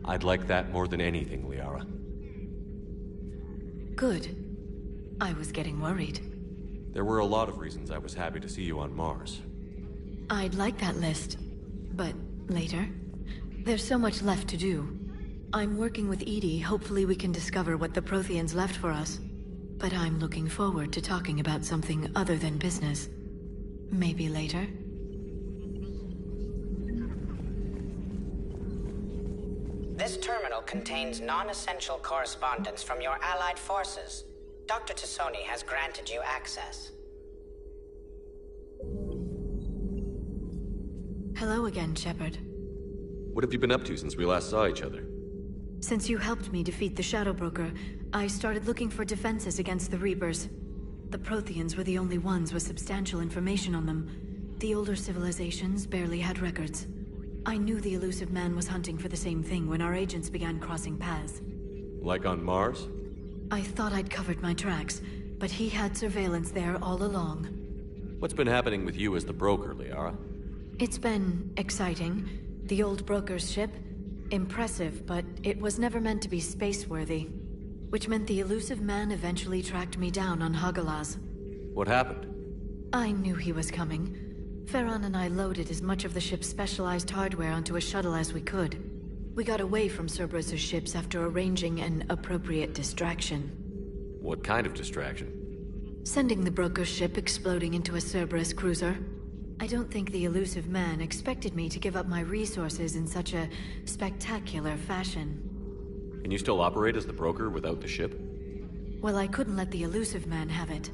I'd like that more than anything, Liara. Good. I was getting worried. There were a lot of reasons I was happy to see you on Mars. I'd like that list. But later? There's so much left to do. I'm working with Edie. Hopefully we can discover what the Protheans left for us. But I'm looking forward to talking about something other than business. Maybe later? This terminal contains non-essential correspondence from your allied forces. Dr. Tassoni has granted you access. Hello again, Shepard. What have you been up to since we last saw each other? Since you helped me defeat the Shadow Broker, I started looking for defenses against the Reapers. The Protheans were the only ones with substantial information on them. The older civilizations barely had records. I knew the elusive man was hunting for the same thing when our agents began crossing paths. Like on Mars? I thought I'd covered my tracks, but he had surveillance there all along. What's been happening with you as the broker, Liara? It's been exciting. The old broker's ship? Impressive, but it was never meant to be space-worthy. Which meant the elusive man eventually tracked me down on Hagalaz. What happened? I knew he was coming. Farron and I loaded as much of the ship's specialized hardware onto a shuttle as we could. We got away from Cerberus' ships after arranging an appropriate distraction. What kind of distraction? Sending the broker's ship exploding into a Cerberus cruiser. I don't think the elusive man expected me to give up my resources in such a spectacular fashion. Can you still operate as the broker without the ship? Well, I couldn't let the elusive man have it.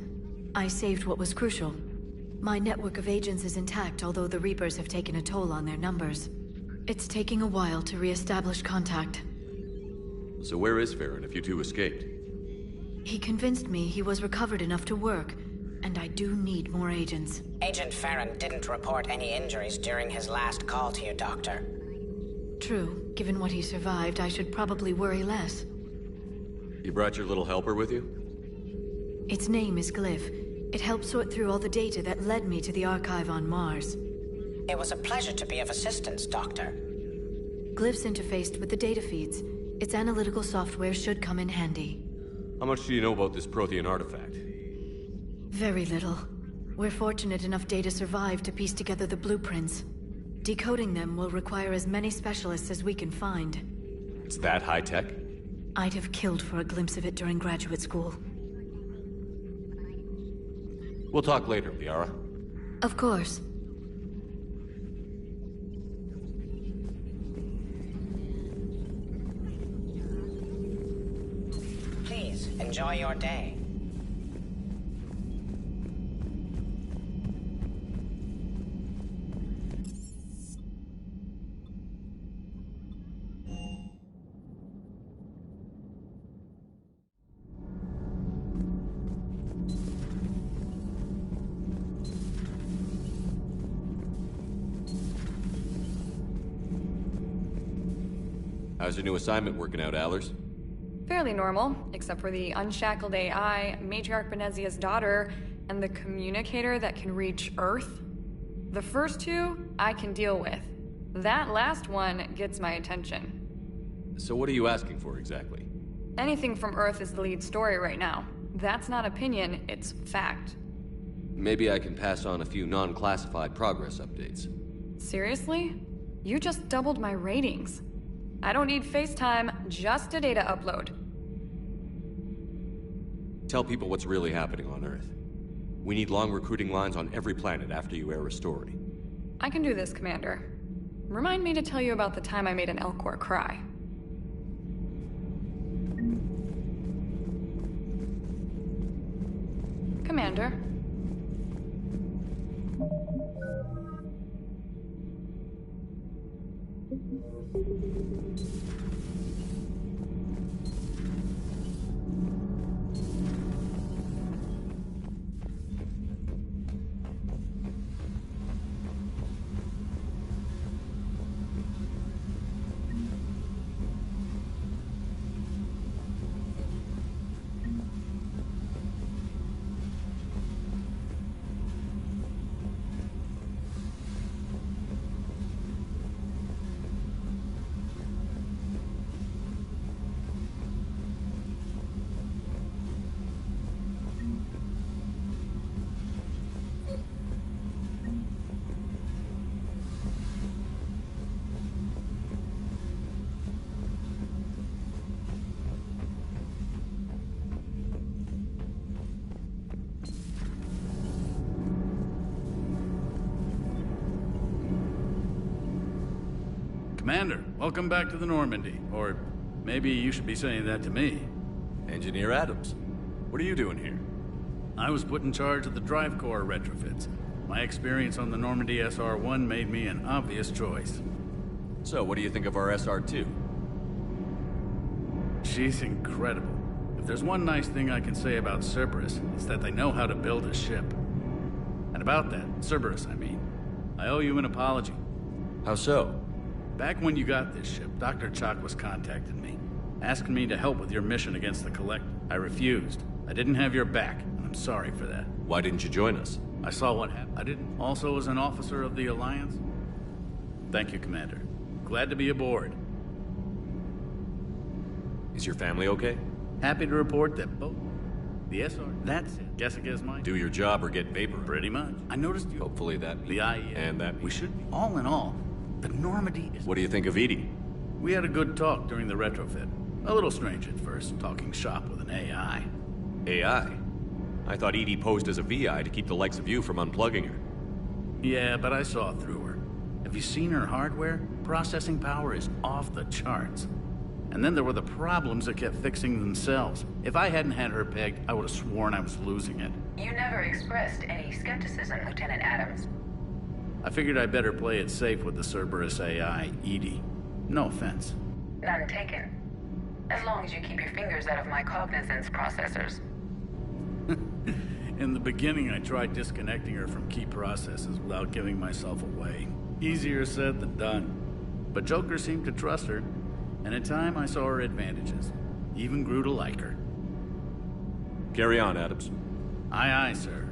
I saved what was crucial. My network of agents is intact, although the Reapers have taken a toll on their numbers. It's taking a while to re-establish contact. So where is Farron if you two escaped? He convinced me he was recovered enough to work, and I do need more agents. Agent Farron didn't report any injuries during his last call to you, Doctor. True. Given what he survived, I should probably worry less. You brought your little helper with you? Its name is Glyph. It helped sort through all the data that led me to the archive on Mars. It was a pleasure to be of assistance, Doctor. Glyph's interfaced with the data feeds. Its analytical software should come in handy. How much do you know about this Prothean artifact? Very little. We're fortunate enough data survived to piece together the blueprints. Decoding them will require as many specialists as we can find. It's that high-tech? I'd have killed for a glimpse of it during graduate school. We'll talk later, Liara. Of course. Please, enjoy your day. How's your new assignment working out, Allers? Fairly normal, except for the unshackled AI, Matriarch Benezia's daughter, and the communicator that can reach Earth. The first two, I can deal with. That last one gets my attention. So what are you asking for, exactly? Anything from Earth is the lead story right now. That's not opinion, it's fact. Maybe I can pass on a few non-classified progress updates. Seriously? You just doubled my ratings. I don't need FaceTime, just a data upload. Tell people what's really happening on Earth. We need long recruiting lines on every planet after you air a story. I can do this, Commander. Remind me to tell you about the time I made an Elcor cry. Commander. Commander, welcome back to the Normandy. Or maybe you should be saying that to me. Engineer Adams, what are you doing here? I was put in charge of the drive core retrofits. My experience on the Normandy SR-1 made me an obvious choice. So, what do you think of our SR-2? She's incredible. If there's one nice thing I can say about Cerberus, it's that they know how to build a ship. And about that, Cerberus, I mean, I owe you an apology. How so? Back when you got this ship, Dr. Chalk was contacting me, asking me to help with your mission against the Collector. I refused. I didn't have your back, and I'm sorry for that. Why didn't you join us? I saw what happened. I didn't. Also, as an officer of the Alliance. Thank you, Commander. Glad to be aboard. Is your family okay? Happy to report that both the SR. That's it. Guess against mine. Do your job or get vapor. Pretty much. I noticed you. Hopefully that. The IEA. And that. We should be. All in all, the Normandy is. What do you think of Edie? We had a good talk during the retrofit. A little strange at first, talking shop with an AI. AI? I thought Edie posed as a VI to keep the likes of you from unplugging her. Yeah, but I saw through her. Have you seen her hardware? Processing power is off the charts. And then there were the problems that kept fixing themselves. If I hadn't had her pegged, I would have sworn I was losing it. You never expressed any skepticism, Lieutenant Adams. I figured I'd better play it safe with the Cerberus AI, Edie. No offense. None taken. As long as you keep your fingers out of my cognizance processors. In the beginning, I tried disconnecting her from key processes without giving myself away. Easier said than done. But Joker seemed to trust her, and in time I saw her advantages. Even grew to like her. Carry on, Adams. Aye, aye, sir.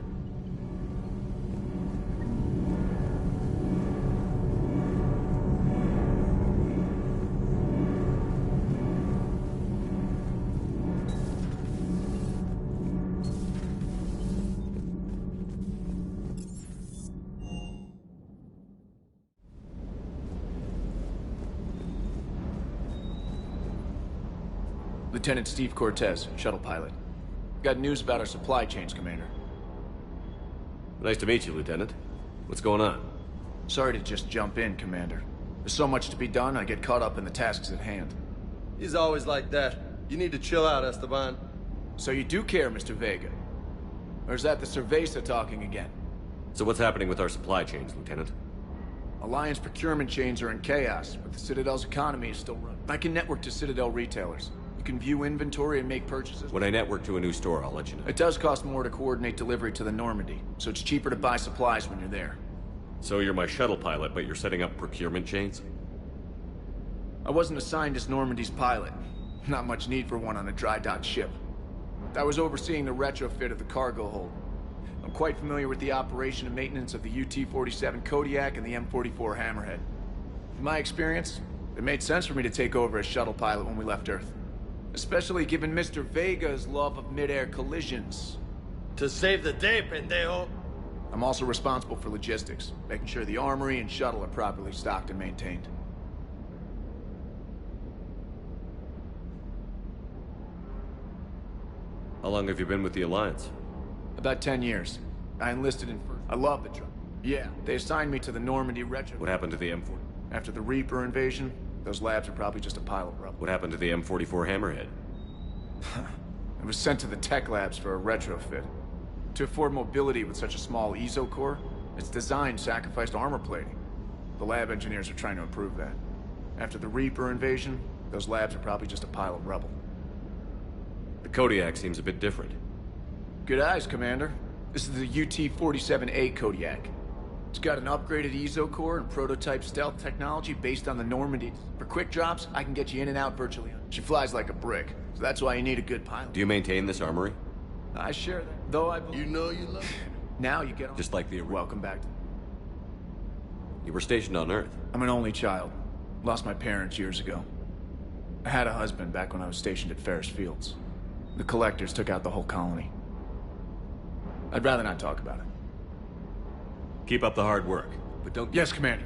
Lieutenant Steve Cortez, shuttle pilot. Got news about our supply chains, Commander. Nice to meet you, Lieutenant. What's going on? Sorry to just jump in, Commander. There's so much to be done, I get caught up in the tasks at hand. He's always like that. You need to chill out, Esteban. So you do care, Mr. Vega? Or is that the Cerveza talking again? So what's happening with our supply chains, Lieutenant? Alliance procurement chains are in chaos, but the Citadel's economy is still running. I can network to Citadel retailers. You can view inventory and make purchases. When I network to a new store, I'll let you know. It does cost more to coordinate delivery to the Normandy, so it's cheaper to buy supplies when you're there. So you're my shuttle pilot, but you're setting up procurement chains? I wasn't assigned as Normandy's pilot. Not much need for one on a dry dock ship. I was overseeing the retrofit of the cargo hold. I'm quite familiar with the operation and maintenance of the UT-47 Kodiak and the M44 Hammerhead. In my experience, it made sense for me to take over as shuttle pilot when we left Earth. Especially given Mr. Vega's love of mid-air collisions. To save the day, pendejo. I'm also responsible for logistics, making sure the armory and shuttle are properly stocked and maintained. How long have you been with the Alliance? About 10 years. I enlisted in... I love the truck. Yeah, they assigned me to the Normandy retro. What happened to the M4? After the Reaper invasion, those labs are probably just a pile of rubble. What happened to the M44 Hammerhead? It was sent to the tech labs for a retrofit. To afford mobility with such a small ESO core, its design sacrificed armor plating. The lab engineers are trying to improve that. After the Reaper invasion, those labs are probably just a pile of rubble. The Kodiak seems a bit different. Good eyes, Commander. This is the UT-47A Kodiak. It's got an upgraded ESO core and prototype stealth technology based on the Normandy. For quick drops, I can get you in and out virtually. She flies like a brick, so that's why you need a good pilot. Do you maintain this armory? I share that, though I believe... You know you love it. Now you get on. Just like the... Welcome back. You were stationed on Earth. I'm an only child. Lost my parents years ago. I had a husband back when I was stationed at Ferris Fields. The collectors took out the whole colony. I'd rather not talk about it. Keep up the hard work, but don't... Yes, Commander.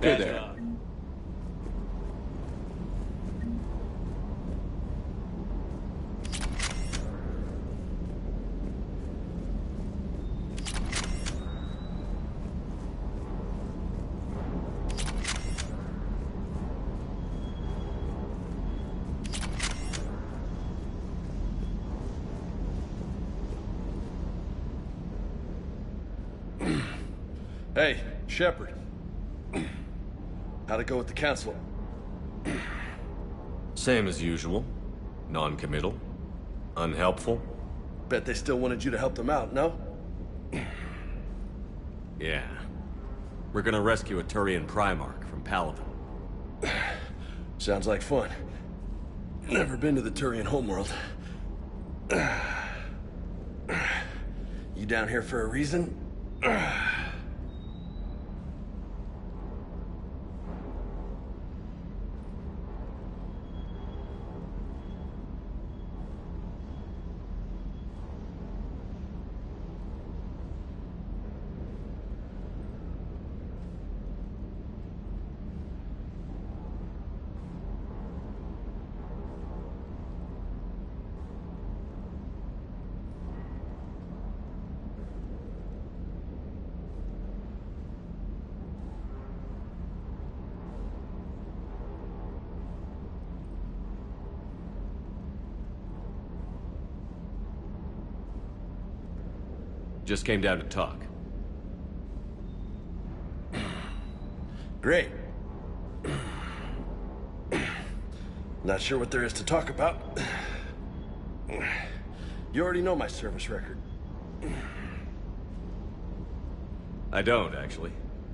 Good there. Hey, Shepard. How'd it go with the council? Same as usual. Non-committal. Unhelpful. Bet they still wanted you to help them out, no? Yeah. We're gonna rescue a Turian Primarch from Paladin. Sounds like fun. Never been to the Turian homeworld. You down here for a reason? Just came down to talk. Great. Not sure what there is to talk about. You already know my service record. I don't, actually.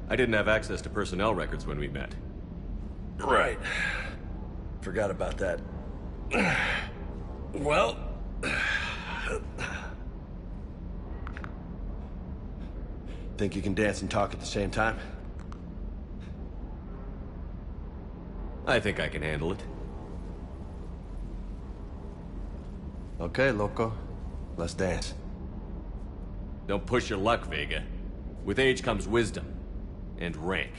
I didn't have access to personnel records when we met. Right. Forgot about that. Well... Think you can dance and talk at the same time? I think I can handle it. Okay, loco. Let's dance. Don't push your luck, Vega. With age comes wisdom. And rank.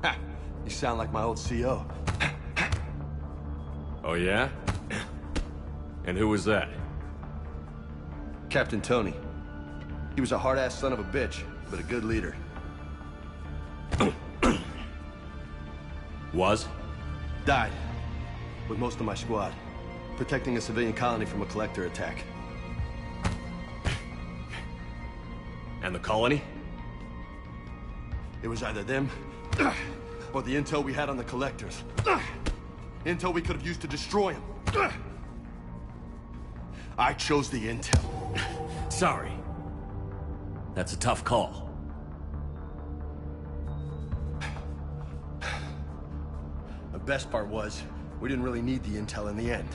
Ha! You sound like my old CO. Oh, yeah? And who was that? Captain Tony. He was a hard-ass son of a bitch, but a good leader. Was? Died. With most of my squad. Protecting a civilian colony from a collector attack. And the colony? It was either them, or the intel we had on the collectors. Intel we could have used to destroy them. I chose the intel. Sorry. That's a tough call. The best part was, we didn't really need the intel in the end.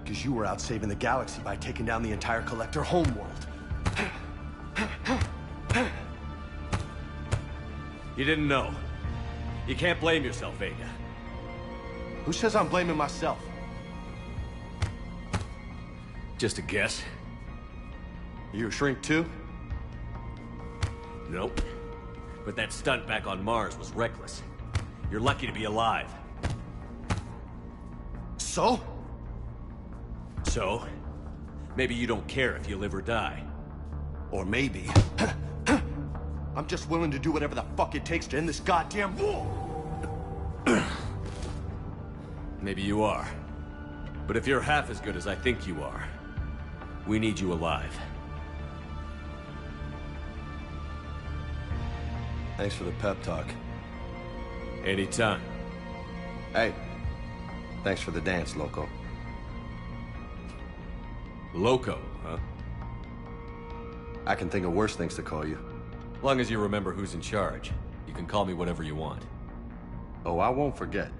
Because you were out saving the galaxy by taking down the entire collector homeworld. You didn't know. You can't blame yourself, Vega. Who says I'm blaming myself? Just a guess. You a shrink too? Nope. But that stunt back on Mars was reckless. You're lucky to be alive. So? So? Maybe you don't care if you live or die. Or maybe... I'm just willing to do whatever the fuck it takes to end this goddamn war! Maybe you are. But if you're half as good as I think you are, we need you alive. Thanks for the pep talk. Anytime. Hey, thanks for the dance, Loco. Loco, huh? I can think of worse things to call you. Long as you remember who's in charge, you can call me whatever you want. Oh, I won't forget.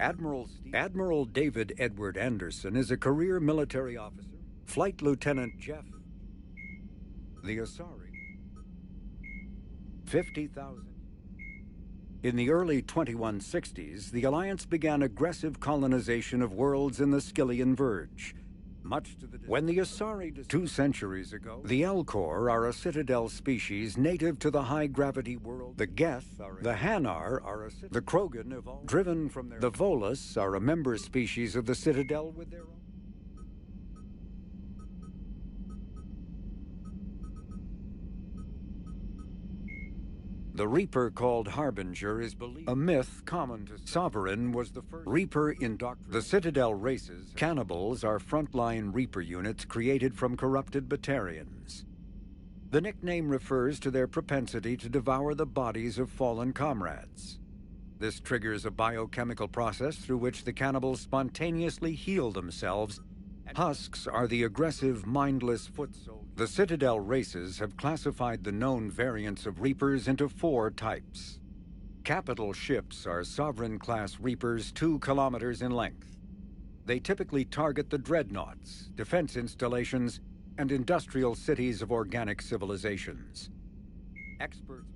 Admiral David Edward Anderson is a career military officer. Flight Lieutenant Jeff the Asari. 50,000. In the early 2160s, the Alliance began aggressive colonization of worlds in the Skyllian Verge. Much to the when the Asari 2 centuries ago, the Elcor are a citadel species native to the high-gravity world. The Geth are the Hanar are the Krogan evolved driven from their the Volus are a member species of the Citadel with their own. The Reaper called Harbinger is believed a myth common to Sovereign was the first Reaper indoctrinated. The Citadel races, cannibals, are frontline Reaper units created from corrupted Batarians. The nickname refers to their propensity to devour the bodies of fallen comrades. This triggers a biochemical process through which the cannibals spontaneously heal themselves. Husks are the aggressive, mindless foot soldiers. The Citadel races have classified the known variants of Reapers into 4 types. Capital ships are Sovereign-class Reapers 2 kilometers in length. They typically target the dreadnoughts, defense installations, and industrial cities of organic civilizations. Experts.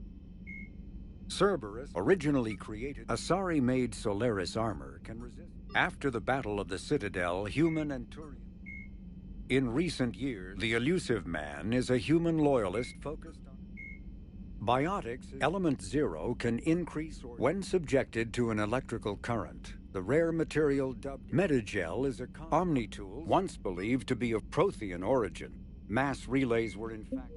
Cerberus, originally created, Asari-made Solaris armor can resist. After the Battle of the Citadel, human and Turian. In recent years, the Elusive Man is a human loyalist focused on biotics. Element 0 can increase or when subjected to an electrical current. The rare material dubbed Metagel is a omni-tool once believed to be of Prothean origin. Mass relays were in fact